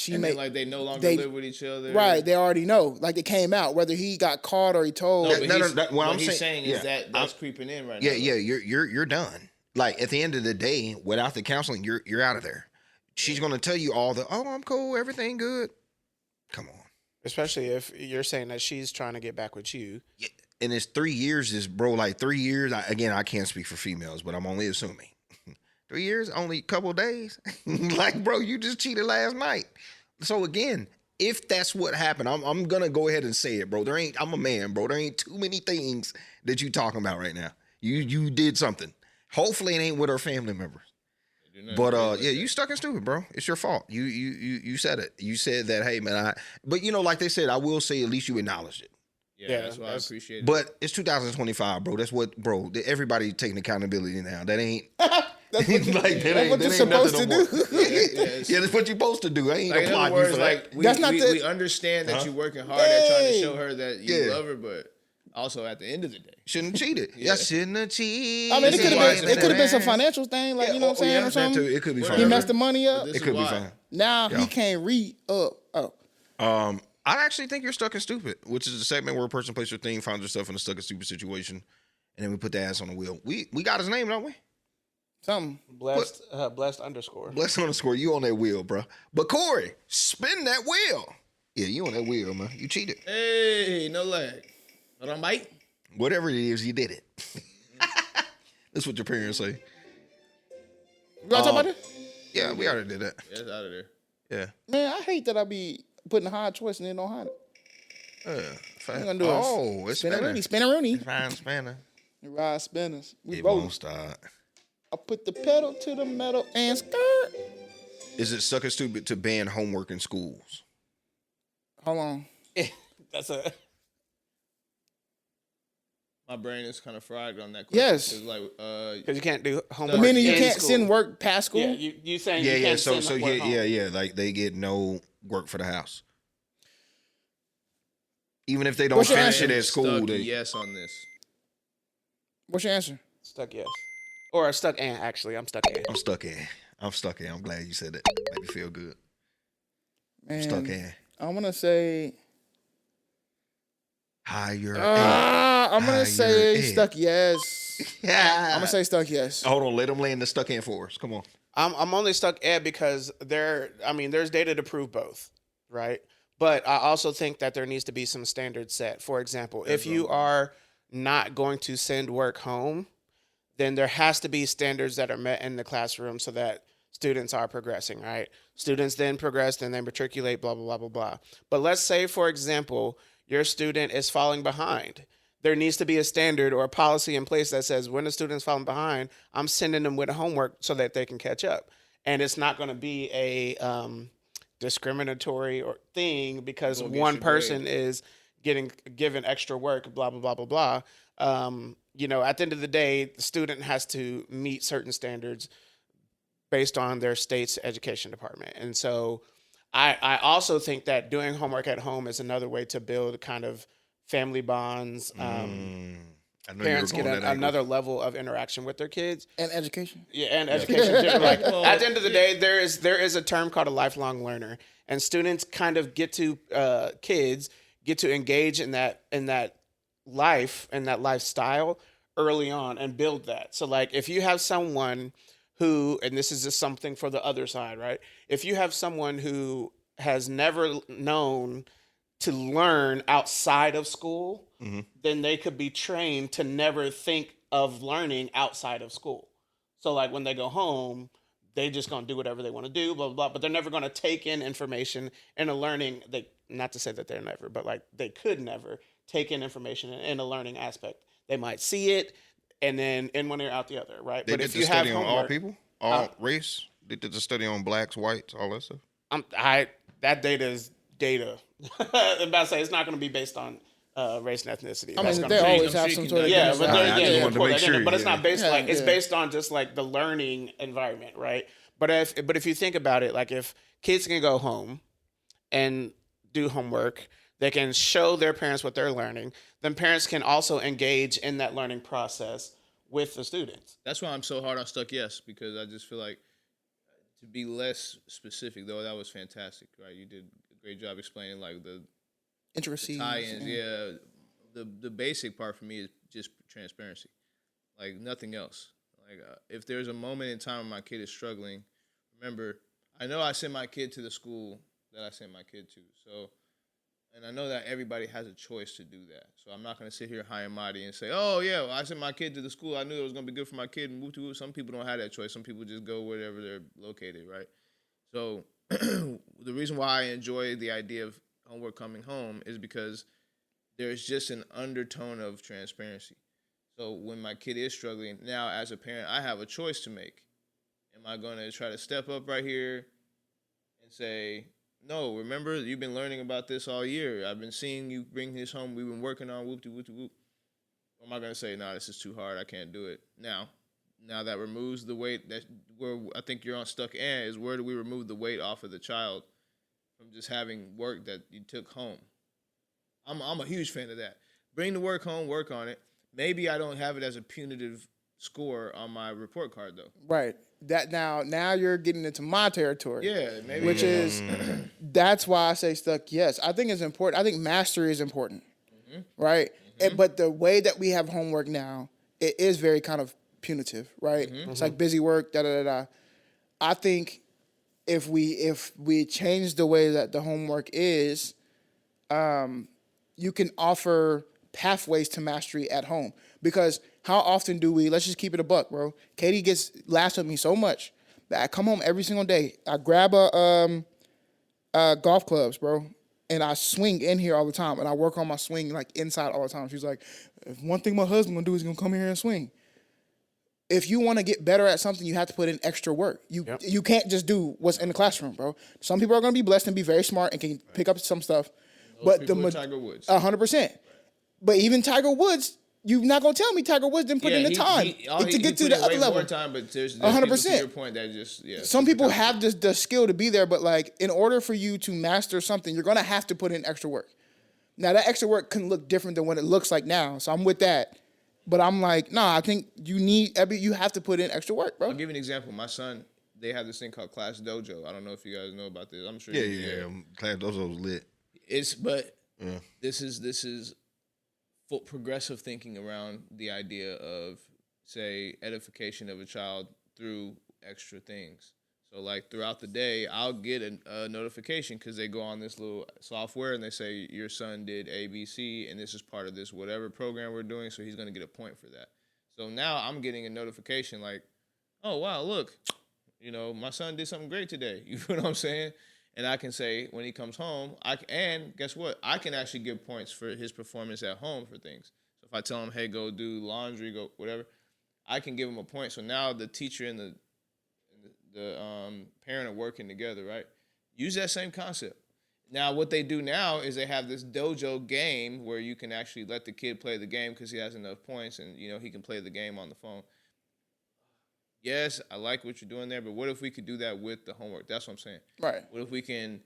like they no longer live with each other. Right, they already know. Like, it came out, whether he got caught or he told. What he's saying is that's creeping in right now. Yeah, you're done. Like, at the end of the day, without the counseling, you're out of there. She's gonna tell you all I'm cool, everything good. Come on. Especially if you're saying that she's trying to get back with you. Yeah, and it's 3 years, like 3 years. I can't speak for females, but I'm only assuming. 3 years, only a couple of days. Like, bro, you just cheated last night. So again, if that's what happened, I'm gonna go ahead and say it, bro. I'm a man, bro. There ain't too many things that you talking about right now. You did something. Hopefully it ain't with our family members. But yeah, you stuck and stupid, bro. It's your fault. You said it. You said that, hey man, but like they said, I will say at least you acknowledged it. Yeah, that's why I appreciate it. But it's 2025, bro. That's what, bro. Everybody taking accountability now. That ain't That's what, that what you're supposed to do. Yeah, that's what you're supposed to do. I ain't in other words, like we understand that you're working hard at trying to show her that you love her, but also at the end of the day, shouldn't have cheated. Yeah, shouldn't have cheated. I mean, it could have been some financial thing, like you know what I'm saying, or something. It could be fine. He messed the money up. It could be fine. Now he can't re-up. I actually think you're stuck and stupid, which is the segment where a person plays their thing, finds herself in a stuck and stupid situation, and then we put the ass on the wheel. We got his name, don't we? Something. Blessed underscore. Blessed underscore. You on that wheel, bro. But Cori, spin that wheel. Yeah, you on that wheel, man. You cheated. Hey, no lag. Hold on, Mike. Whatever it is, you did it. That's what your parents say. You want to talk about it? Yeah, we already did that. Yeah, it's out of there. Yeah. Man, I hate that I be putting a hard choice and then don't hide it. Fine. Gonna do It's spinning. Spinner-rooney. Fine spinner. Ride spinners. We It rolling. won't start. I put the pedal to the metal and skirt. Is it stuck and stupid to ban homework in schools? Hold on. That's a. My brain is kind of fried on that question. Yes. Because you can't do homework. I mean, you in can't school. send work past school. Yeah, you saying Yeah, you yeah. can't So send work home. yeah. Like they get no work for the house. Even if they don't What's your finish answer? it at school, Stuck they yes on this. What's your answer? Stuck yes. Or stuck and actually, I'm stuck in. I'm stuck in. I'm glad you said that. Make me feel good. Man, I'm stuck in. I'm gonna say. Higher. I'm gonna say ed. stuck yes. Yeah. I'm gonna say stuck yes. Hold on, let them land the stuck in for us. Come on. I'm only stuck ed because there's data to prove both, right? But I also think that there needs to be some standards set. For example, if you are not going to send work home, then there has to be standards that are met in the classroom so that students are progressing, right? Students then progress, then they matriculate, blah, blah, blah, blah, blah. But let's say, for example, your student is falling behind. There needs to be a standard or a policy in place that says when a student's falling behind, I'm sending them with homework so that they can catch up. And it's not going to be a discriminatory or thing because one person is given extra work, blah, blah, blah, blah, blah. At the end of the day, the student has to meet certain standards based on their state's education department. And so I also think that doing homework at home is another way to build kind of family bonds. Parents get another level of interaction with their kids. And education. Yeah, and education. Like, at the end of the day, there is a term called a lifelong learner. And students kind of kids get to engage in that life and that lifestyle early on and build that. So like if you have someone who, and this is just something for the other side, right? If you have someone who has never known to learn outside of school, then they could be trained to never think of learning outside of school. So like when they go home, they just gonna do whatever they want to do, blah, blah, blah, but they're never gonna take in information in a learning, not to say that they're never, but like they could never take in information in a learning aspect. They might see it and then in one ear out the other, right? They but did if the you have study on homework, all people, all race. They did the study on blacks, whites, all that stuff. That data is data. I'm about to say it's not going to be based on race and ethnicity. I mean, they always have some sort of but it's not based it's based on just like the learning environment, right? But if you think about it, like if kids can go home and do homework, they can show their parents what they're learning. Then parents can also engage in that learning process with the students. That's why I'm so hard on Stuck Yes, because I just feel like to be less specific, though, that was fantastic, right? You did a great job explaining like the intricacies, tie-ins. Yeah, the basic part for me is just transparency, like nothing else. Like if there's a moment in time when my kid is struggling, remember, I know I sent my kid to the school that I sent my kid to, so. And I know that everybody has a choice to do that. So I'm not going to sit here high and mighty and say, oh, yeah, well, I sent my kid to the school. I knew it was going to be good for my kid and move to it. Some people don't have that choice. Some people just go wherever they're located, right? So the reason why I enjoy the idea of homework coming home is because there's just an undertone of transparency. So when my kid is struggling, now as a parent, I have a choice to make. Am I going to try to step up right here and say, no, remember, you've been learning about this all year. I've been seeing you bring this home. We've been working on whoop-de-whoop-de-whoop. Or am I going to say, no, this is too hard. I can't do it. Now that removes the weight. That where I think you're on stuck is where do we remove the weight off of the child from just having work that you took home? I'm a huge fan of that. Bring the work home, work on it. Maybe I don't have it as a punitive score on my report card, though. Right. That now you're getting into my territory. Yeah, maybe. Which is, that's why I say stuck. Yes, I think it's important. I think mastery is important, right? But the way that we have homework now, it is very kind of punitive, right? It's like busy work, da da da da. I think if we change the way that the homework is, you can offer pathways to mastery at home. Because how often do we, let's just keep it a buck, bro. Katie gets laughs at me so much that I come home every single day. I grab golf clubs, bro, and I swing in here all the time. And I work on my swing like inside all the time. She's like, if one thing my husband gonna do is gonna come here and swing. If you want to get better at something, you have to put in extra work. You can't just do what's in the classroom, bro. Some people are gonna be blessed and be very smart and can pick up some stuff. But Tiger Woods, 100%. But even Tiger Woods, you're not gonna tell me Tiger Woods didn't put in the time to get to the other level. More time, but there's 100%. To your point that just Some people have the skill to be there, but like in order for you to master something, you're gonna have to put in extra work. Now that extra work can look different than what it looks like now, so I'm with that. But I'm like, nah, I think you have to put in extra work, bro. I'll give you an example. My son, they have this thing called Class Dojo. I don't know if you guys know about this. I'm sure. Yeah. Class Dojo's lit. This is full progressive thinking around the idea of, say, edification of a child through extra things. So, like, throughout the day, I'll get a notification because they go on this little software and they say, your son did A, B, C, and this is part of this whatever program we're doing, so he's going to get a point for that. So now I'm getting a notification like, oh, wow, look, my son did something great today. You know what I'm saying? And I can say when he comes home, and guess what? I can actually give points for his performance at home for things. So if I tell him, hey, go do laundry, go whatever, I can give him a point. So now the teacher and the parent are working together, right? Use that same concept. Now what they do now is they have this dojo game where you can actually let the kid play the game because he has enough points and he can play the game on the phone. Yes, I like what you're doing there, but what if we could do that with the homework? That's what I'm saying. Right. What if we can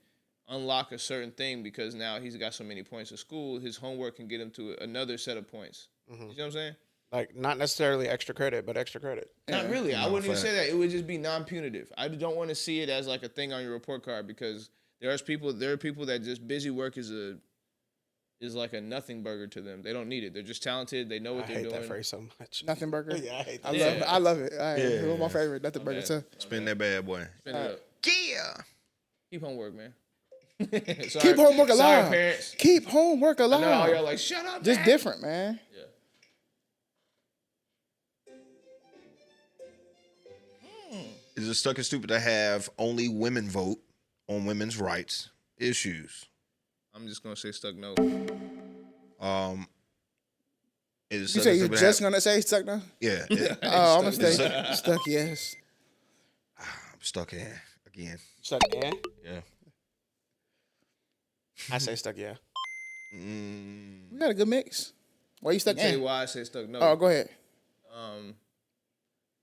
unlock a certain thing because now he's got so many points at school, his homework can get him to another set of points. You know what I'm saying? Like, not necessarily extra credit, but extra credit. Not really. I wouldn't even say that. It would just be non-punitive. I don't want to see it as like a thing on your report card because there are people that just busy work is like a nothing burger to them. They don't need it. They're just talented. They know what they're doing. I hate that phrase so much. Nothing burger. Yeah, I hate that. I love it. It's one of my favorite. Nothing burger too. Spin that bad boy. Spin it up. Yeah. Keep homework, man. Keep homework alive. Sorry, parents. Keep homework alive. I know y'all like, shut up, just man. Different, man. Yeah. Is it stuck and stupid to have only women vote on women's rights issues? I'm just gonna say stuck no. Is You say you're just gonna say stuck no? Yeah. Oh, I'm gonna say stuck. Yes. I'm stuck in again. Stuck, yeah? Yeah. I say stuck, yeah. We got a good mix. Why you stuck I'll tell in? you why I say stuck no. Oh, go ahead.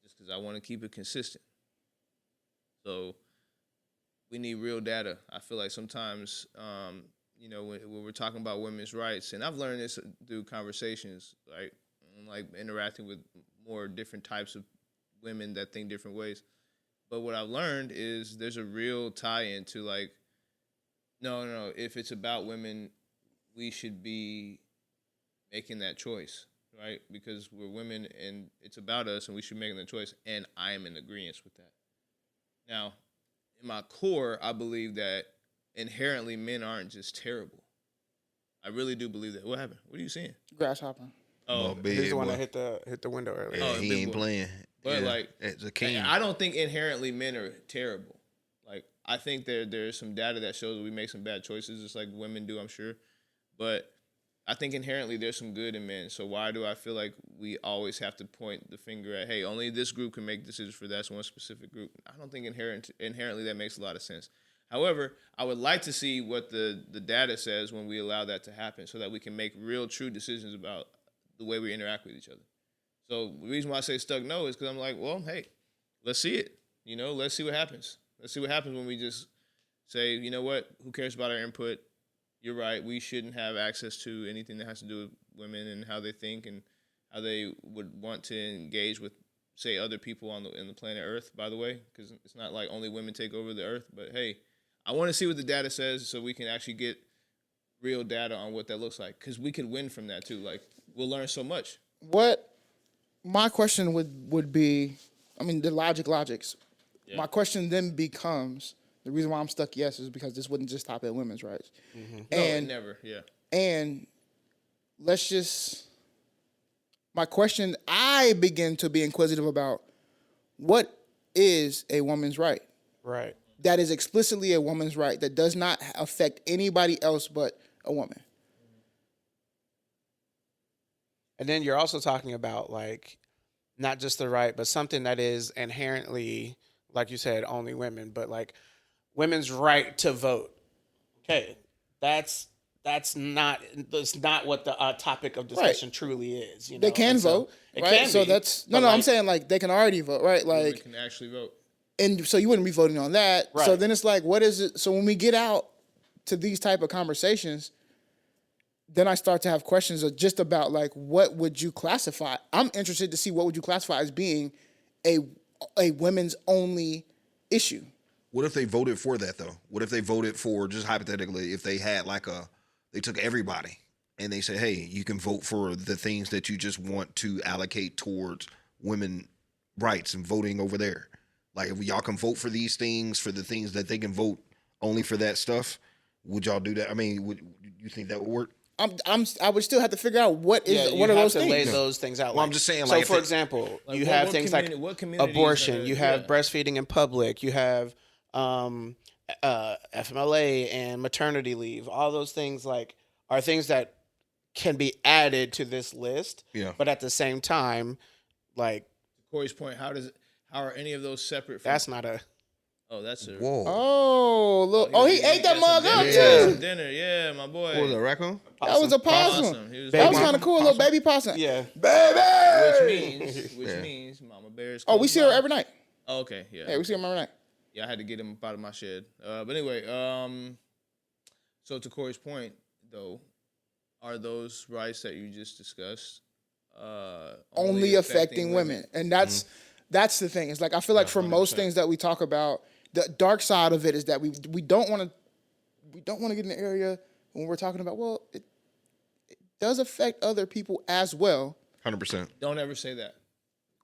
Just because I want to keep it consistent. So we need real data. I feel like sometimes, when we're talking about women's rights, and I've learned this through conversations, right? Like interacting with more different types of women that think different ways. But what I've learned is there's a real tie-in to like, no, if it's about women, we should be making that choice, right? Because we're women and it's about us and we should make that choice. And I am in agreement with that. Now, in my core, I believe that inherently men aren't just terrible. I really do believe that. What happened? What are you seeing? Grasshopper. Oh, He's the one that hit the window earlier. Yeah, Oh, he ain't playing. But like, it's a king. I don't think inherently men are terrible. Like, I think there's some data that shows we make some bad choices, just like women do, I'm sure. But I think inherently there's some good in men. So why do I feel like we always have to point the finger at, hey, only this group can make decisions for that one specific group? I don't think inherently that makes a lot of sense. However, I would like to see what the data says when we allow that to happen so that we can make real, true decisions about the way we interact with each other. So the reason why I say stuck no is because I'm like, well, hey, let's see it. Let's see what happens. Let's see what happens when we just say, you know what, who cares about our input? You're right. We shouldn't have access to anything that has to do with women and how they think and how they would want to engage with, say, other people in the planet Earth, by the way, because it's not like only women take over the Earth. But, hey, I want to see what the data says so we can actually get real data on what that looks like, because we could win from that, too. Like, we'll learn so much. What my question would be, I mean, the logics. Yeah. My question then becomes, the reason why I'm stuck yes is because this wouldn't just stop at women's rights. Mm-hmm. And no, never, yeah. And my question, I begin to be inquisitive about what is a woman's right? Right. That is explicitly a woman's right that does not affect anybody else but a woman. And then you're also talking about, like, not just the right, but something that is inherently, like you said, only women, but like women's right to vote. Okay, that's not what the topic of discussion truly is. They can vote, right? So that's I'm saying like they can already vote, right? Like they can actually vote, and so you wouldn't be voting on that. Right. So then it's like, what is it? So when we get out to these type of conversations, then I start to have questions of just about like, what would you classify? I'm interested to see what would you classify as being a women's only issue. What if they voted for that though? What if they voted for, just hypothetically, if they had they took everybody and they said, hey, you can vote for the things that you just want to allocate towards women rights and voting over there. Like if y'all can vote for these things, for the things that they can vote only for that stuff, would y'all do that? I mean, would you think that would work? I would still have to figure out what are those things. Lay those things out. Well, I'm just saying. So, for example, you have things like abortion. You have breastfeeding in public. You have FMLA and maternity leave. All those things are things that can be added to this list. Yeah. But at the same time, like Cori's point, how are any of those separate? That's not a. Oh, that's a. Whoa. Oh, look. Oh, he ate that mug up, too. Dinner, yeah, my boy. What was that, raccoon? That was a possum. That was kind of cool, little baby possum. Yeah. Baby! Which means Mama Bear's. Oh, we see her every night. Oh, okay, yeah. Yeah, we see her every night. Yeah, I had to get him out of my shed. But anyway, so to Cori's point, though, are those rights that you just discussed only affecting women? And that's the thing. It's like, I feel like for 100%. Most things that we talk about, the dark side of it is that we don't want to get in the area when we're talking about, well, it does affect other people as well. 100%. Don't ever say that.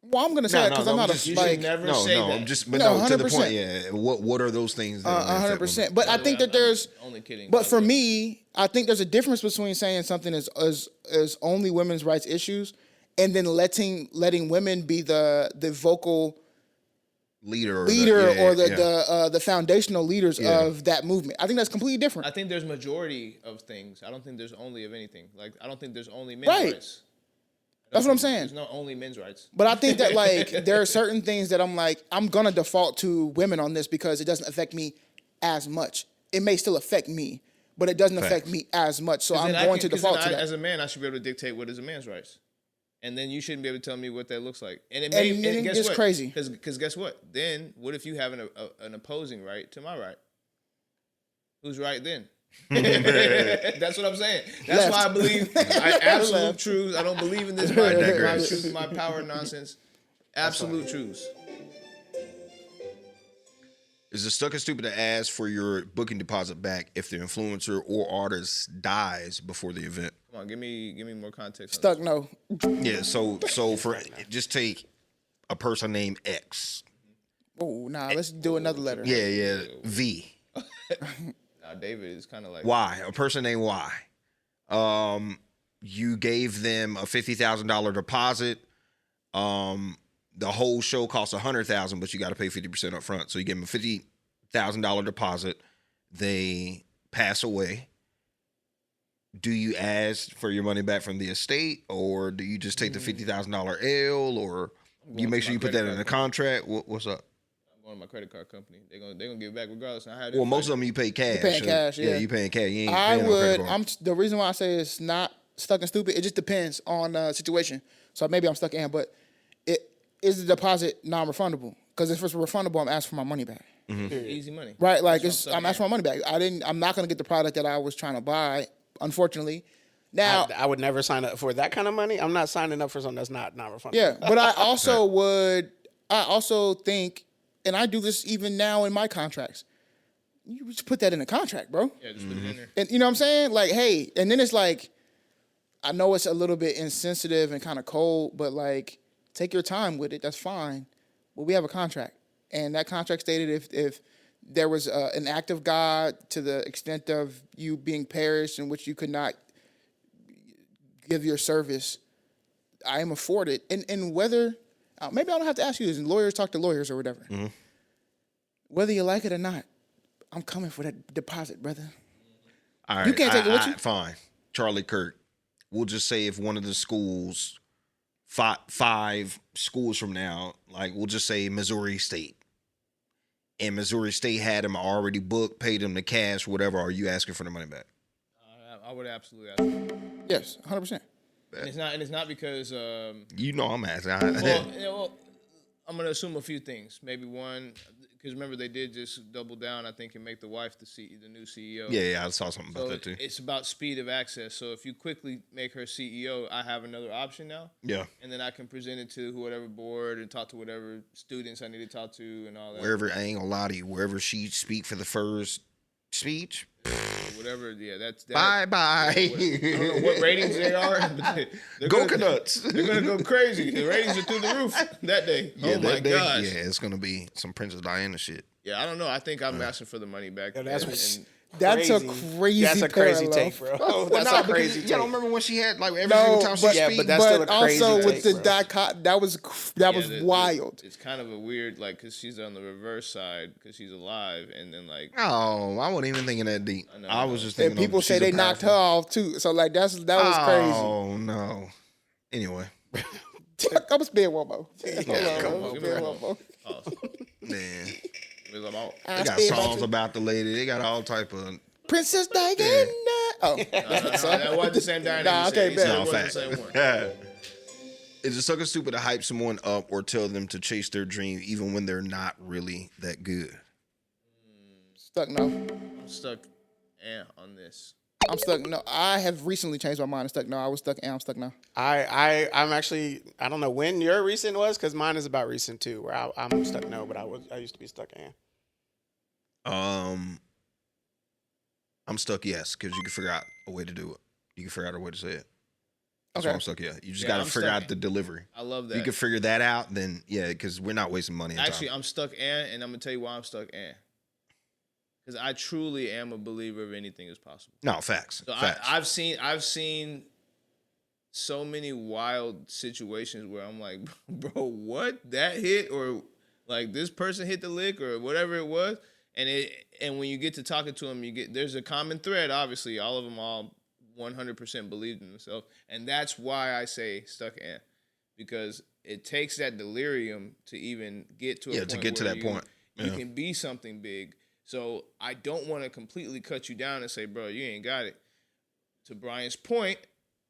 Well, I'm going to say that because I'm not you should never say that. I'm just, but no, to the point, yeah. What are those things? 100%. But I think that there's, only kidding. But for me, I think there's a difference between saying something is only women's rights issues and then letting women be the vocal leader or the foundational leaders of that movement. I think that's completely different. I think there's majority of things. I don't think there's only of anything. Like, I don't think there's only men's rights. That's what I'm saying. There's not only men's rights. But I think that like there are certain things that I'm like, I'm gonna default to women on this because it doesn't affect me as much. It may still affect me, but it doesn't affect me as much. So I'm going to default to that. As a man, I should be able to dictate what is a man's rights. And then you shouldn't be able to tell me what that looks like. And guess it's what? Crazy. Because guess what? Then what if you have an opposing right to my right? Who's right then? That's what I'm saying. That's why I believe absolute truth. I don't believe in this my truth, my power nonsense. Absolute truths. Is it stuck and stupid to ask for your booking deposit back if the influencer or artist dies before the event? Come on, give me more context. Stuck, no. Yeah, so for just take a person named X. Oh, nah, let's do another letter. Yeah, V. Nah, David is kind of like Y. A person named Y. You gave them a $50,000 deposit. The whole show costs $100,000, but you got to pay 50% up front. So you give them $1,000 deposit. They pass away. Do you ask for your money back from the estate, or do you just take the $50,000 L, or you make sure you put that in the contract? What's up? I'm going to my credit card company. They're gonna give it back regardless. Well, most of them you pay cash. You paying cash, yeah. You paying cash. You ain't I paying would. on credit card. The reason why I say it's not stuck and stupid. It just depends on the situation. So maybe I'm stuck in, but is the deposit non-refundable? Because if it's refundable, I'm asking for my money back. Easy money, right? Like I'm asking for my money back. I'm not going to get the product that I was trying to buy. Unfortunately, now I would never sign up for that kind of money. I'm not signing up for something that's not non-refundable. Yeah, but I also would. I also think, and I do this even now in my contracts. You just put that in the contract, bro. Yeah, just put it in there. And you know what I'm saying? Like, hey, and then it's like, I know it's a little bit insensitive and kind of cold, but like, take your time with it. That's fine. But we have a contract, and that contract stated if there was an act of God to the extent of you being perished in which you could not give your service, I am afforded. And whether, maybe I don't have to ask you this, and lawyers talk to lawyers or whatever. Mm-hmm. Whether you like it or not, I'm coming for that deposit, brother. All right. You can't take it with you? Fine. Charlie Kirk. We'll just say if one of the schools, five schools from now, like we'll just say Missouri State, and Missouri State had them already booked, paid them the cash, whatever, are you asking for the money back? I would absolutely ask. Yes, 100%. And it's not because you know I'm asking. I'm gonna assume a few things. Maybe one, because remember they did just double down, I think, and make the wife the new CEO. Yeah, I saw something about that too. It's about speed of access. So if you quickly make her CEO, I have another option now. Yeah. And then I can present it to whatever board and talk to whatever students I need to talk to and all that. Wherever, I ain't gonna lie to you, wherever she speak for the first speech. Whatever, yeah, that's bye. I don't know what ratings they are. But go Canucks. They're gonna go crazy. The ratings are through the roof that day. Yeah, oh my gosh. Yeah, it's gonna be some Princess Diana shit. Yeah, I don't know. I think I'm asking for the money back. That's crazy. That's a crazy take, bro. Well, That's a crazy take. You don't remember when she had like every single time she speak? But that's still a crazy also take, with the bro. that was wild. It's kind of a weird, like, because she's on the reverse side because she's alive, and then like. Oh, I wasn't even thinking that deep. I was just thinking. And people say they knocked her off too. So like that was crazy. Oh no. Anyway. I'm gonna spin one more. Man. They got songs about the lady. They got all type of Princess Diana. Yeah. Oh, that wasn't the same Diana. Nah, okay, bet. No, fact. Is it suck or stupid to hype someone up or tell them to chase their dream even when they're not really that good? Stuck no. I'm stuck on this. I'm stuck no. I have recently changed my mind and stuck no. I was stuck and I'm stuck now. I'm actually, I don't know when your recent was, because mine is about recent too, where I'm stuck no, but I used to be stuck in. I'm stuck yes, because you can figure out a way to do it. You can figure out a way to say it. That's why I'm stuck yeah. You just got to figure out the delivery. I love that. You can figure that out, then yeah, because we're not wasting money. Actually, I'm stuck and I'm gonna tell you why I'm stuck because I truly am a believer of anything is possible. No, facts. So facts. I've seen so many wild situations where I'm like, bro, what? That hit, or like this person hit the lick or whatever it was. And when you get to talking to them, there's a common thread. Obviously, all of them 100% believed in themselves, and that's why I say stuck in, because it takes that delirium to even get to a point to get to that point. You can be something big. So I don't want to completely cut you down and say, bro, you ain't got it. To Brian's point,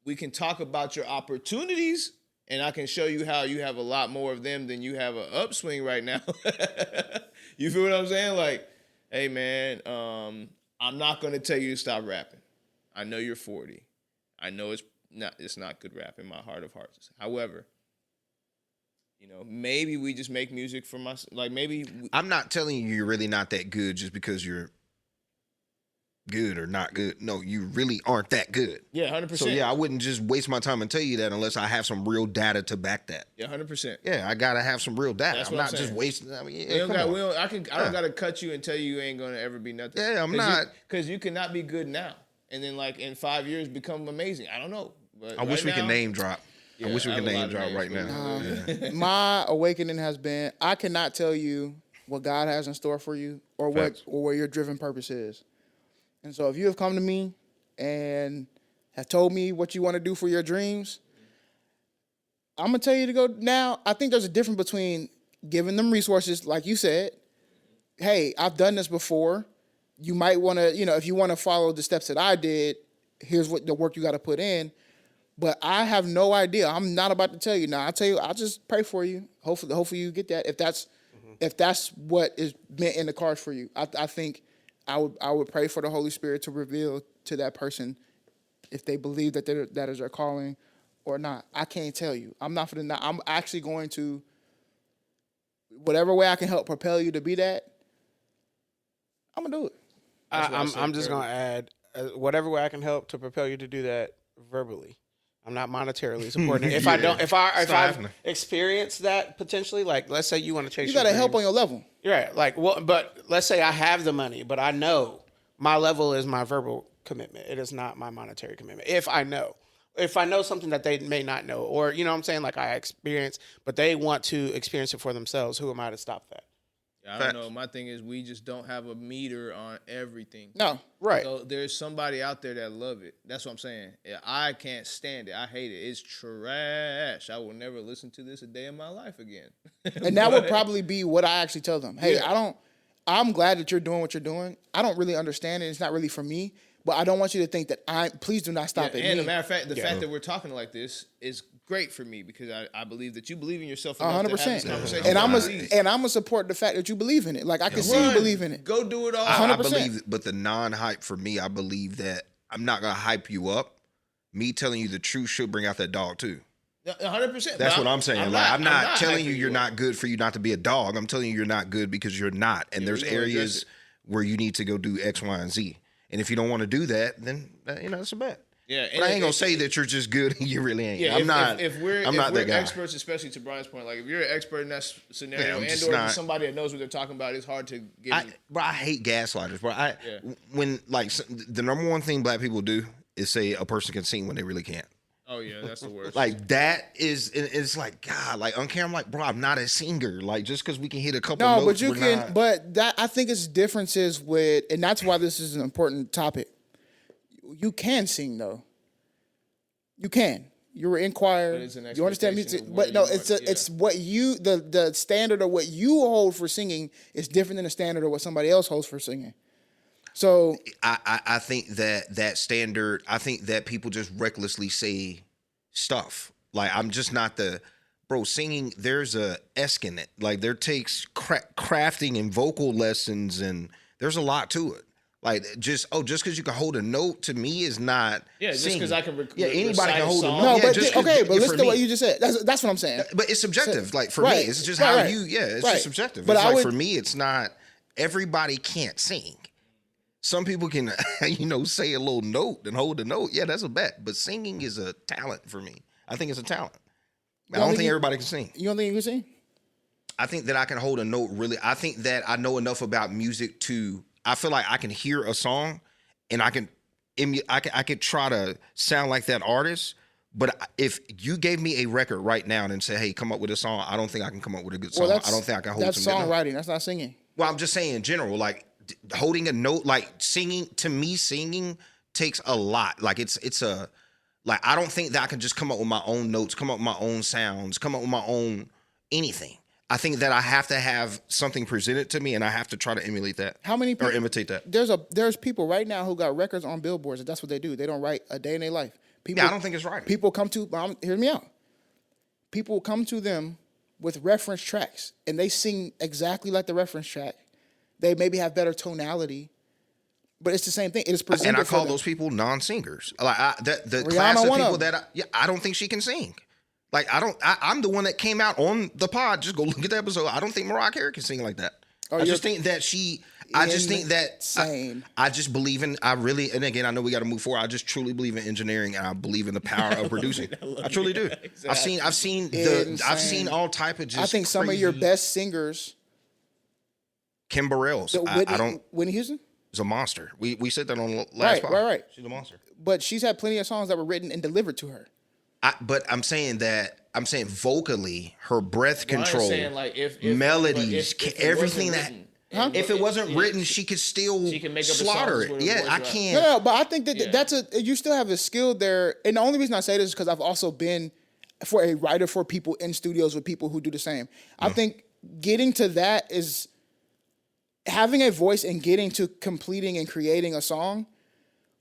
we can talk about your opportunities, and I can show you how you have a lot more of them than you have an upswing right now. You feel what I'm saying? Like, hey, man, I'm not going to tell you to stop rapping. I know you're 40. I know it's not good rap in my heart of hearts. However, maybe we just make music for myself. Like maybe I'm not telling you you're really not that good just because you're good or not good. No, you really aren't that good. Yeah, 100%. So yeah, I wouldn't just waste my time and tell you that unless I have some real data to back that. Yeah, 100%. Yeah, I gotta have some real data. That's I'm what not I'm just saying. wasting. I mean, I don't gotta cut you and tell you ain't gonna ever be nothing. Yeah, I'm not. Because you cannot be good now, and then like in 5 years become amazing. I don't know. But I wish we could name drop. I wish we could name drop right now. My awakening has been, I cannot tell you what God has in store for you, or where your driven purpose is. And so if you have come to me and have told me what you want to do for your dreams, I'm going to tell you to go now. I think there's a difference between giving them resources, like you said. Hey, I've done this before. You might want to, if you want to follow the steps that I did, here's what the work you got to put in. But I have no idea. I'm not about to tell you now. I'll tell you, I'll just pray for you. Hopefully you get that. If that's what is meant in the cards for you, I think I would pray for the Holy Spirit to reveal to that person if they believe that that is their calling or not. I can't tell you. I'm actually going to, whatever way I can help propel you to be that, I'm gonna do it. I'm just gonna add whatever way I can help to propel you to do that verbally. I'm not monetarily supporting it. If I've experienced that potentially, like let's say you want to chase, you gotta help on your level. Right. Like, well, but let's say I have the money, but I know my level is my verbal commitment. It is not my monetary commitment. If I know something that they may not know, or you know what I'm saying, like I experience, but they want to experience it for themselves, who am I to stop that? I don't know. My thing is we just don't have a meter on everything. No. Right. So there's somebody out there that love it. That's what I'm saying. Yeah, I can't stand it. I hate it. It's trash. I will never listen to this a day in my life again. And that would probably be what I actually tell them. Hey, I'm glad that you're doing what you're doing. I don't really understand it. It's not really for me. But I don't want you to think that please do not stop at me. And as a matter of fact, the fact that we're talking like this is great for me because I believe that you believe in yourself enough 100%. To have this conversation. And I'm gonna support the fact that you believe in it. Like I can see you believe in it. Go do it all. 100%. I believe, but the non-hype for me, I believe that I'm not gonna hype you up. Me telling you the truth should bring out that dog too. 100%. That's what I'm saying. I'm not telling you you're not good for you not to be a dog. I'm telling you you're not good because you're not. And there's areas where you need to go do X, Y, and Z. And if you don't want to do that, then it's a bet. Yeah, but I ain't gonna say that you're just good and you really ain't. Yeah, if we're that guy. experts, especially to Brian's point, like if you're an expert in that scenario, and or somebody that knows what they're talking about, it's hard to get. Bro, I hate gaslighters, bro. When like the number one thing black people do is say a person can sing when they really can't. Oh yeah, that's the worst. Like that is, it's like God, like on camera, I'm like, bro, I'm not a singer. Like just because we can hit a couple notes, but you can. Not... But that I think it's differences with, and that's why this is an important topic. You can sing though. You can. You were in choir. You understand music, but no, it's what you the standard of what you hold for singing is different than the standard of what somebody else holds for singing. So I think that standard, I think that people just recklessly say stuff. Like I'm just not singing, there's a esque in it. Like there takes crafting and vocal lessons and there's a lot to it. Like just because you can hold a note to me is not just because I can anybody can hold a note. No, but listen to what you just said. That's what I'm saying. But it's subjective. Like for me, it's just how you it's just subjective. But it's for me, it's not everybody can't sing. Some people can, say a little note and hold a note. Yeah, that's a bet. But singing is a talent for me. I think it's a talent. I don't think everybody can sing. You don't think you can sing? I think that I can hold a note really. I think that I know enough about music I feel like I can hear a song and I could try to sound like that artist. But if you gave me a record right now and say, hey, come up with a song, I don't think I can come up with a good song. I don't think I can hold that's songwriting. That's not singing. Well, I'm just saying in general, like, holding a note, like singing takes a lot. Like I don't think that I can just come up with my own notes, come up with my own sounds, come up with my own anything. I think that I have to have something presented to me and I have to try to emulate that. How many people, or imitate that? There's people right now who got records on billboards and that's what they do. They don't write a day in their life. I don't think it's writing. People come to, hear me out. People come to them with reference tracks and they sing exactly like the reference track. They maybe have better tonality, but it's the same thing. It is presented. And I call those people non-singers. Like the class of people that I don't think she can sing. Like I'm the one that came out on the pod. Just go look at the episode. I don't think Mariah Carey can sing like that. I just think that I just believe in. And again, I know we got to move forward. I just truly believe in engineering, and I believe in the power of producing. I truly do. Exactly. I've seen all type of. I think some of your best singers. Kim Burrell's. Whitney Houston is a monster. We said that on the last pod. Right. She's a monster. But she's had plenty of songs that were written and delivered to her. But I'm saying vocally, her breath control, saying like if melodies, if everything that. Huh? If it wasn't written, she could still slaughter it. Yeah, I can't. No, but I think that you still have a skill there. And the only reason I say this is because I've also been for a writer for people in studios with people who do the same. I think getting to that is having a voice and getting to completing and creating a song.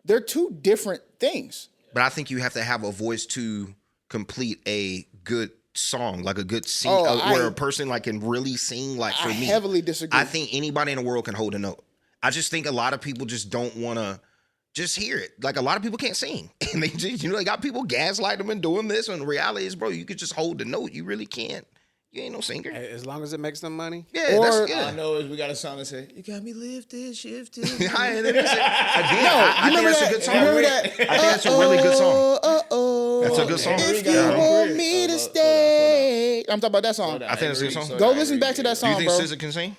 They're two different things. But I think you have to have a voice to complete a good song, like a good sing, where a person like can really sing. Like for me, I heavily disagree. I think anybody in the world can hold a note. I just think a lot of people just don't want to just hear it. Like a lot of people can't sing, and they just they got people gaslighting them and doing this. And the reality is, bro, you could just hold the note. You really can't. You ain't no singer. As long as it makes them money. Yeah, that's good. All I know is we got a song that say, "You got me lifted, shifted." I think that's a good song. I think that's a really good song. That's a good song. If you want me to stay, I'm talking about that song. I think that's a good song. Go listen back to that song, Do you bro. think SZA can sing?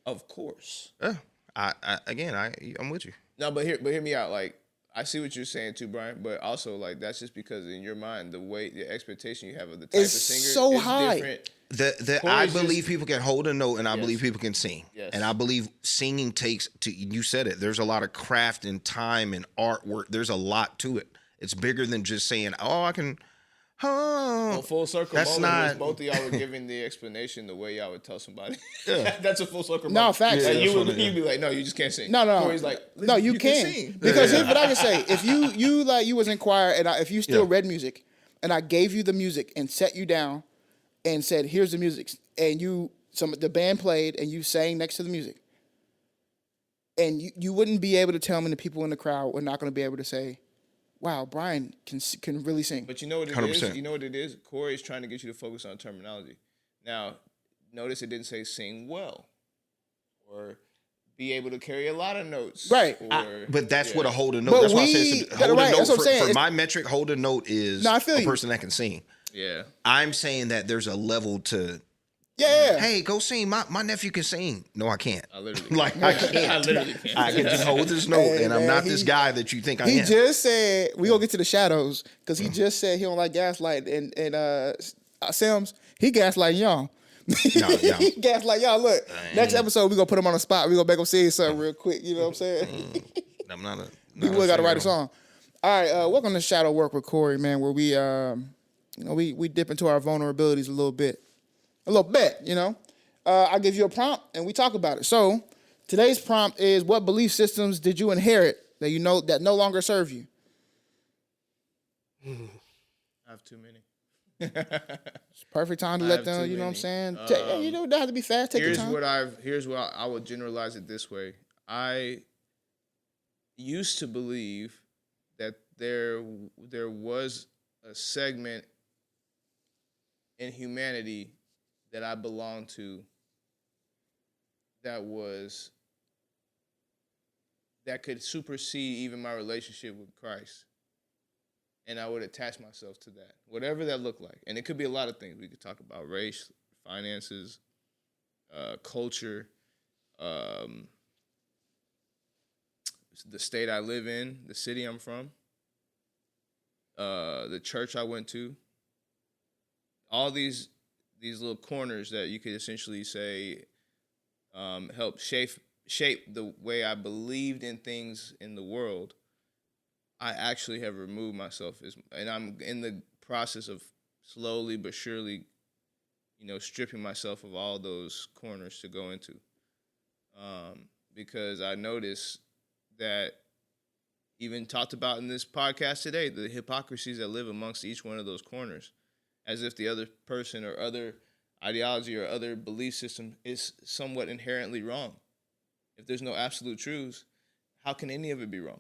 Of course. Yeah. I'm with you. No, but hear me out. Like, I see what you're saying too, Brian. But also, like, that's just because in your mind, the expectation you have of the type of singer so is high. different. I believe people can hold a note, and I believe people can sing. Yes. And I believe singing takes you said it. There's a lot of craft and time and artwork. There's a lot to it. It's bigger than just saying, "Oh, I can." Well, full circle That's moment not. was both of y'all were giving the explanation the way y'all would tell somebody. Yeah. That's a full circle moment. No, facts. Like, Yeah, you'd be like, "No, you just can't sing." No. Corey's like, no, you can sing. because here's what I can say: if you was in choir and if you still read music, and I gave you the music and set you down, and said, "Here's the music," and the band played and you sang next to the music, and you wouldn't be able to tell me the people in the crowd were not going to be able to say, "Wow, Brian can really sing." But you know what it 100%. is? You know what it is? Corey is trying to get you to focus on terminology. Now, notice it didn't say sing well or be able to carry a lot of notes. Right. But that's what a hold a note. But That's why I said hold a right, note. that's what I'm saying. For my metric, hold a note is I feel a you. person that can sing. Yeah. I'm saying that there's a level to. Yeah. Hey, go sing. My nephew can sing. No, I can't. I literally like I can't. I literally can't. I can just hold this note, Hey, and I'm man, not this guy that you think I He am. just said we gonna get to the shadows because he just said he don't like gaslight and Sims he gaslight y'all. Yeah. He gaslight y'all. Look, next episode we gonna put him on the spot. We gonna make him say something real quick. You know what I'm saying? I'm not a. We really gotta write a song. All right, welcome to Shadow Work with Cori, man, where we we dip into our vulnerabilities a little bit, you know. I give you a prompt and we talk about it. So today's prompt is: what belief systems did you inherit that you know that no longer serve you? I have too many. It's perfect time to let them. You know what I'm saying? You don't have to be fast. Take your time. Here's what I would generalize it this way. I used to believe that there was a segment in humanity that I belonged to that could supersede even my relationship with Christ. And I would attach myself to that, whatever that looked like. And it could be a lot of things. We could talk about race, finances, culture, the state I live in, the city I'm from, the church I went to. All these little corners that you could essentially say help shape the way I believed in things in the world. I actually have removed myself, and I'm in the process of slowly but surely, stripping myself of all those corners to go into, because I noticed that, even talked about in this podcast today, the hypocrisies that live amongst each one of those corners, as if the other person or other ideology or other belief system is somewhat inherently wrong. If there's no absolute truths, how can any of it be wrong?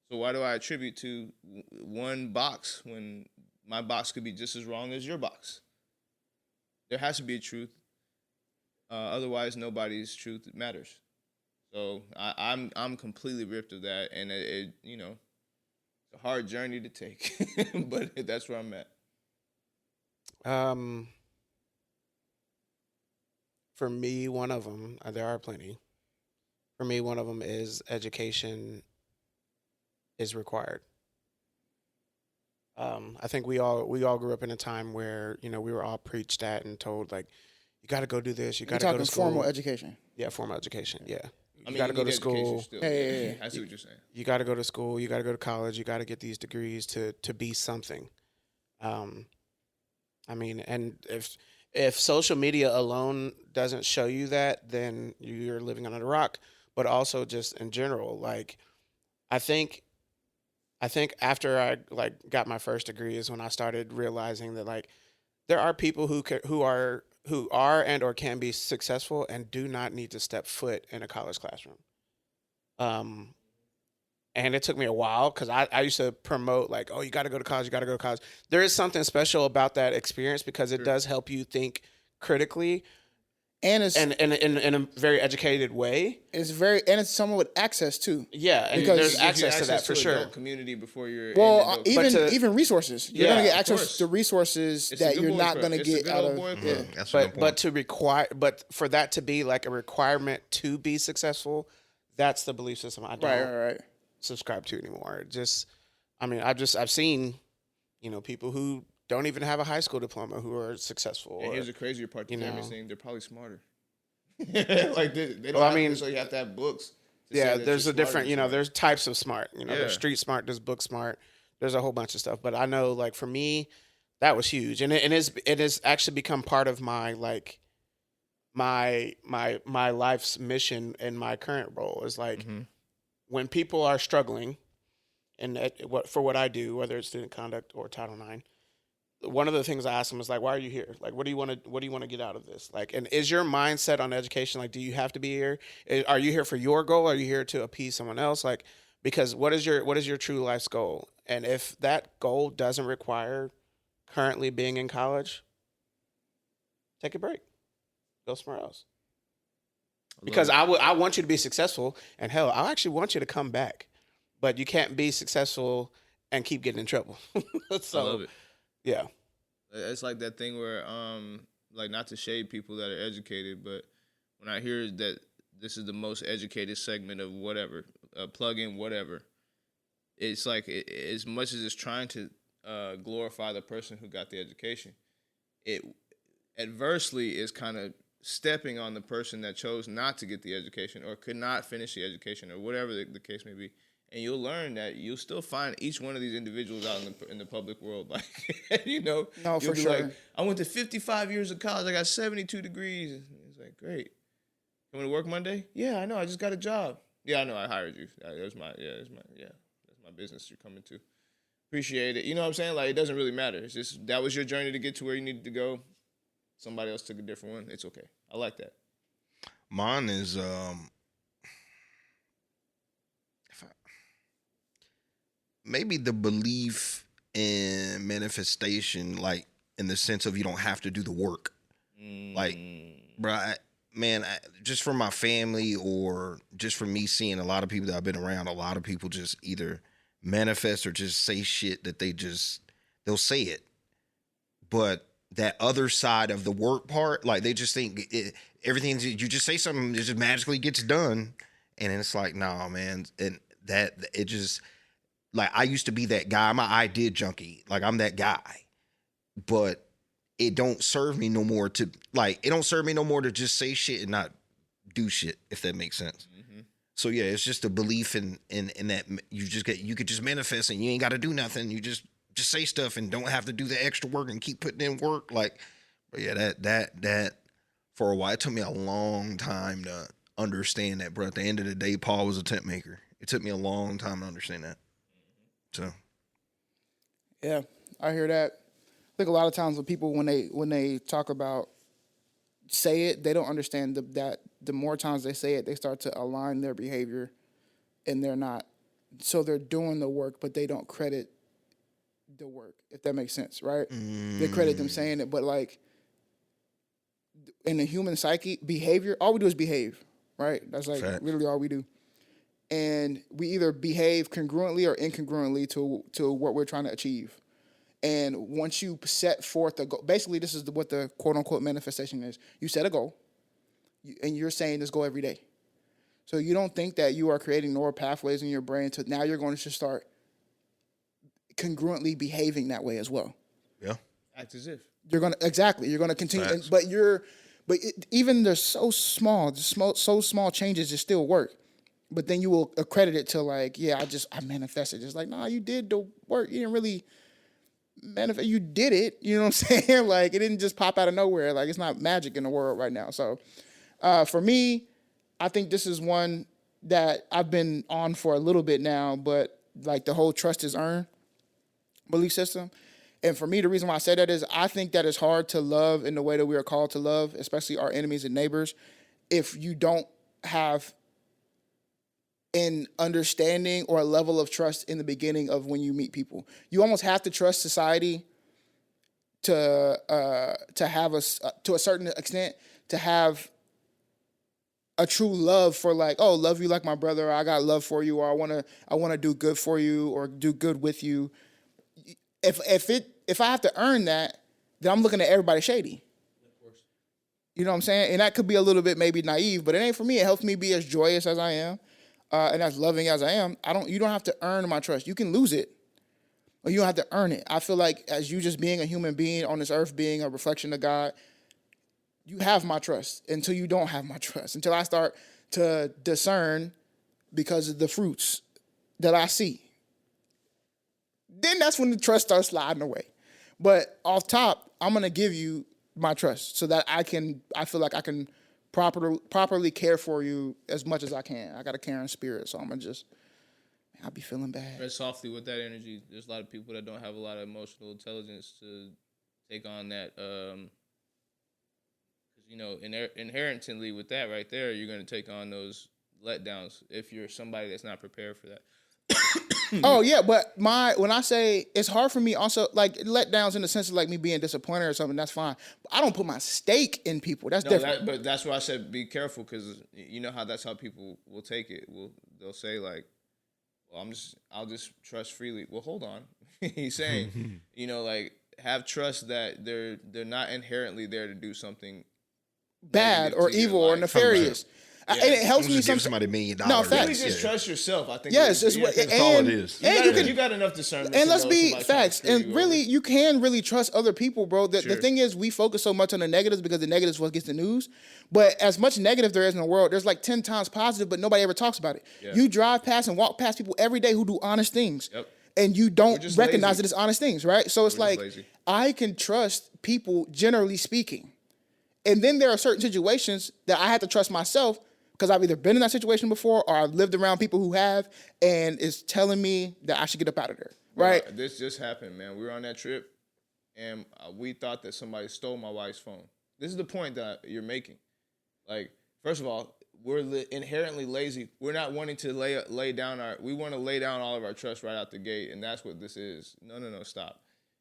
So why do I attribute to one box when my box could be just as wrong as your box? There has to be a truth. Otherwise, nobody's truth matters. So I'm completely ripped of that, and it's a hard journey to take, but that's where I'm at. For me, one of them, there are plenty. For me, one of them is education is required. I think we all grew up in a time where we were all preached at and told like, you got to go do this, you got to go to school. Formal education. Yeah, formal education. Yeah, You got to go to school. Still. Yeah. I see what you're saying. You got to go to school. You got to go to college. You got to get these degrees to be something. I mean, and if social media alone doesn't show you that, then you're living under a rock. But also just in general, like I think after I like got my first degree is when I started realizing that like there are people who are and or can be successful and do not need to step foot in a college classroom. And it took me a while because I used to promote like, oh, you got to go to college, you got to go to college. There is something special about that experience because it does help you think critically, and it's in a very educated way. It's someone with access too. Yeah, and because there's access to that for sure. Community before you're even resources. You're gonna get access to resources that you're not gonna get out of. But for that to be like a requirement to be successful, that's the belief system I don't subscribe to anymore. I've seen, people who don't even have a high school diploma who are successful. And here's the crazier part: they're probably smarter. Like they don't. So you have to have books. Yeah, there's a different. There's types of smart. There's street smart. There's book smart. There's a whole bunch of stuff. But I know, like for me, that was huge, and it has actually become part of my like my life's mission in my current role is like when people are struggling, and for what I do, whether it's student conduct or Title IX. One of the things I ask them is like, why are you here? Like, what do you want to get out of this? Like, and is your mindset on education? Like, do you have to be here? Are you here for your goal? Are you here to appease someone else? Like, because what is your true life's goal? And if that goal doesn't require currently being in college, take a break, go somewhere else. Because I want you to be successful, and hell, I actually want you to come back, but you can't be successful and keep getting in trouble. So, I love it. Yeah. It's like that thing where, like not to shade people that are educated, but when I hear that this is the most educated segment of whatever, plug in whatever, it's like as much as it's trying to glorify the person who got the education, it adversely is kind of stepping on the person that chose not to get the education or could not finish the education or whatever the case may be. And you'll learn that you'll still find each one of these individuals out in the public world. Like, No, you'll for be sure. like, I went to 55 years of college. I got 72 degrees. It's like, great. Coming to work Monday? Yeah, I know. I just got a job. Yeah, I know. I hired you. That's my business you're coming to. Appreciate it. You know what I'm saying? Like, it doesn't really matter. It's just that was your journey to get to where you needed to go. Somebody else took a different one. It's okay. I like that. Mine is maybe the belief in manifestation, like in the sense of you don't have to do the work. Like, bro, just from my family or just from me seeing a lot of people that I've been around, a lot of people just either manifest or just say shit that they'll say it. But that other side of the work part, like they just think everything, you just say something, it just magically gets done. And it's like, nah, man. And that it just, like, I used to be that guy. I'm an idea junkie. Like, I'm that guy. But it don't serve me no more to just say shit and not do shit, if that makes sense. Mm-hmm. So, yeah, it's just a belief in that you could just manifest and you ain't got to do nothing. You just say stuff and don't have to do the extra work and keep putting in work. Like, but yeah, that for a while, it took me a long time to understand that, bro. At the end of the day, Paul was a tent maker. It took me a long time to understand that. So, yeah, I hear that. I think a lot of times when people when they talk about say it, they don't understand that the more times they say it, they start to align their behavior, and they're not. So they're doing the work, but they don't credit the work, if that makes sense, right? They credit them saying it, but like in the human psyche, behavior, all we do is behave, right? That's like literally all we do. And we either behave congruently or incongruently to what we're trying to achieve. And once you set forth a goal, basically this is what the quote-unquote manifestation is. You set a goal, and you're saying this goal every day. So you don't think that you are creating neural pathways in your brain to now you're going to just start congruently behaving that way as well. Yeah. Act as if. You're gonna continue, even there's so small changes that still work, but then you will accredit it to like, yeah, I manifested. It's like, nah, you did the work. You didn't really manifest. You did it. You know what I'm saying? Like it didn't just pop out of nowhere. Like it's not magic in the world right now. So, for me, I think this is one that I've been on for a little bit now, but like the whole trust is earned belief system. And for me, the reason why I say that is I think that it's hard to love in the way that we are called to love, especially our enemies and neighbors, if you don't have an understanding or a level of trust in the beginning of when you meet people. You almost have to trust society to have us to a certain extent to have a true love for like, oh, love you like my brother, or I got love for you, or I wanna do good for you or do good with you. If I have to earn that, then I'm looking at everybody shady. Of course. You know what I'm saying? And that could be a little bit maybe naive, but it ain't for me. It helps me be as joyous as I am, and as loving as I am. You don't have to earn my trust. You can lose it, or you don't have to earn it. I feel like as you just being a human being on this earth, being a reflection of God, you have my trust until you don't have my trust. Until I start to discern because of the fruits that I see. Then that's when the trust starts sliding away. But off top, I'm going to give you my trust so that I feel like I can properly care for you as much as I can. I got a caring spirit, so I'm going to I'll be feeling bad. Very softly with that energy. There's a lot of people that don't have a lot of emotional intelligence to take on that. Inherently with that right there, you're going to take on those letdowns if you're somebody that's not prepared for that. Oh yeah, but when I say it's hard for me also, like letdowns in the sense of like me being disappointed or something, that's fine. But I don't put my stake in people. That's different. But that's why I said be careful, because you know how that's how people will take it. They'll say like, well, I'll just trust freely. Well, hold on. He's saying, like have trust that they're not inherently there to do something bad or evil or nefarious. And it helps me. Give somebody $1 million. No, facts. Really just trust yourself. I think. Yes, that's all it is. And you got enough discernment. And let's be facts. And really, you can really trust other people, bro. The thing is, we focus so much on the negatives because the negatives is what gets the news. But as much negative there is in the world, there's like 10 times positive, but nobody ever talks about it. Yeah. You drive past and walk past people every day who do honest things. Yep. And you don't recognize it as honest things, right? So it's like, I can trust people, generally speaking. And then there are certain situations that I have to trust myself because I've either been in that situation before or I've lived around people who have, and it's telling me that I should get up out of there, right? This just happened, man. We were on that trip, and we thought that somebody stole my wife's phone. This is the point that you're making. Like, first of all, we're inherently lazy. We're not wanting to lay down we want to lay down all of our trust right out the gate, and that's what this is. No, stop.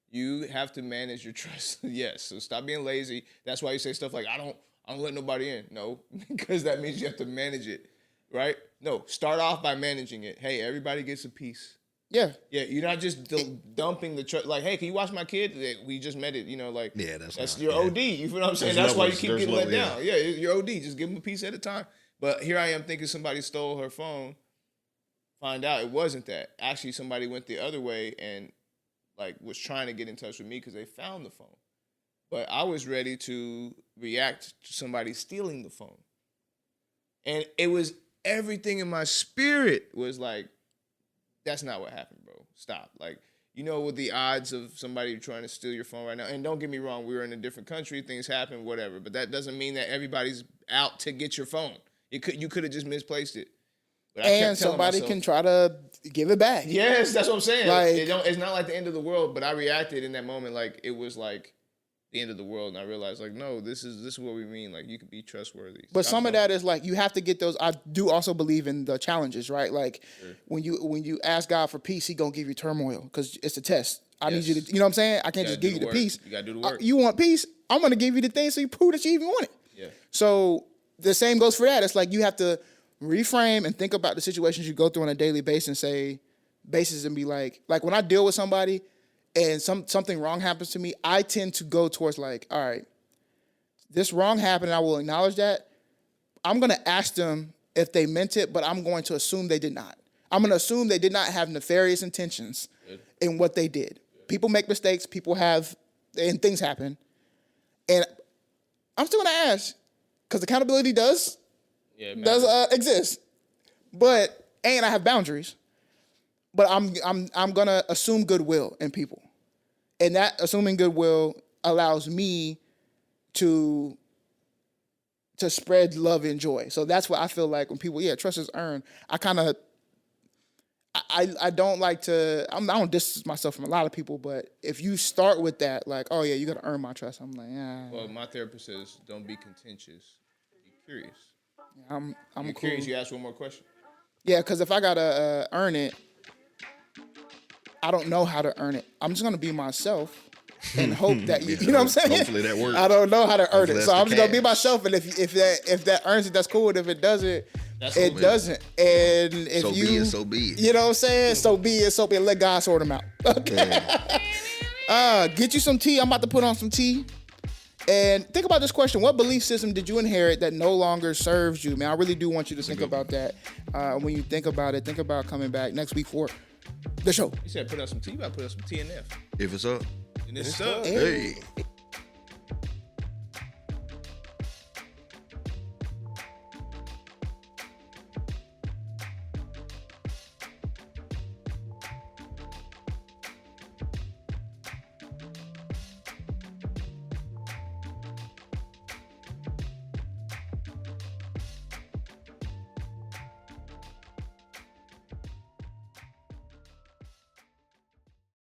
You have to manage your trust. Yes, so stop being lazy. That's why you say stuff like, I don't let nobody in. No, because that means you have to manage it, right? No, start off by managing it. Hey, everybody gets a piece. Yeah. Yeah, you're not just dumping the trust. Like, hey, can you watch my kid? We just met it, like. Yeah, that's your OD. You feel what I'm saying? That's why you keep getting let down. Yeah, your OD. Just give them a piece at a time. But here I am thinking somebody stole her phone. Find out it wasn't that. Actually, somebody went the other way and like was trying to get in touch with me because they found the phone. But I was ready to react to somebody stealing the phone. And it was everything in my spirit was like, that's not what happened, bro. Stop. Like, with the odds of somebody trying to steal your phone right now. And don't get me wrong, we were in a different country, things happen, whatever. But that doesn't mean that everybody's out to get your phone. You could have just misplaced it. But and somebody can try to give it back. Yes, that's what I'm saying. Like, it's not like the end of the world, but I reacted in that moment like it was like the end of the world, and I realized like, no, this is what we mean. Like, you can be trustworthy. But some of that is like you have to get those. I do also believe in the challenges, right? Like when you ask God for peace, He gonna give you turmoil because it's a test. I need you to, you know what I'm saying? I can't just give you the peace. You gotta do the work. You want peace? I'm gonna give you the thing so you prove that you even want it. Yeah. So the same goes for that. It's like you have to reframe and think about the situations you go through on a daily basis and be like when I deal with somebody and something wrong happens to me, I tend to go towards like, all right, this wrong happened, and I will acknowledge that. I'm going to ask them if they meant it, but I'm going to assume they did not. I'm going to assume they did not have nefarious intentions in what they did. People make mistakes. And things happen. And I'm still gonna ask because accountability does exist. But I have boundaries. But I'm gonna assume goodwill in people, and that assuming goodwill allows me to spread love and joy. So that's what I feel like when people, trust is earned. I don't like to. I don't distance myself from a lot of people, but if you start with that, like, oh yeah, you got to earn my trust. I'm like, yeah. Well, my therapist says, don't be contentious. Be curious. I'm You're cool. curious. You ask one more question. Yeah, because if I gotta earn it, I don't know how to earn it. I'm just gonna be myself and hope that you know what I'm saying. Hopefully that works. I don't know how to earn it, so I'm just gonna be cash. myself. And if that earns it, that's cool. And if it doesn't, it doesn't. And if So be it, so be it. You know what I'm saying? So be it, so be it. Let God sort them out. Okay. Get you some tea. I'm about to put on some tea. And think about this question. What belief system did you inherit that no longer serves you? Man, I really do want you to think about that. When you think about it, think about coming back next week for the show. You said put on some tea. You about to put on some TNF. If it's up. And it's up. Hey.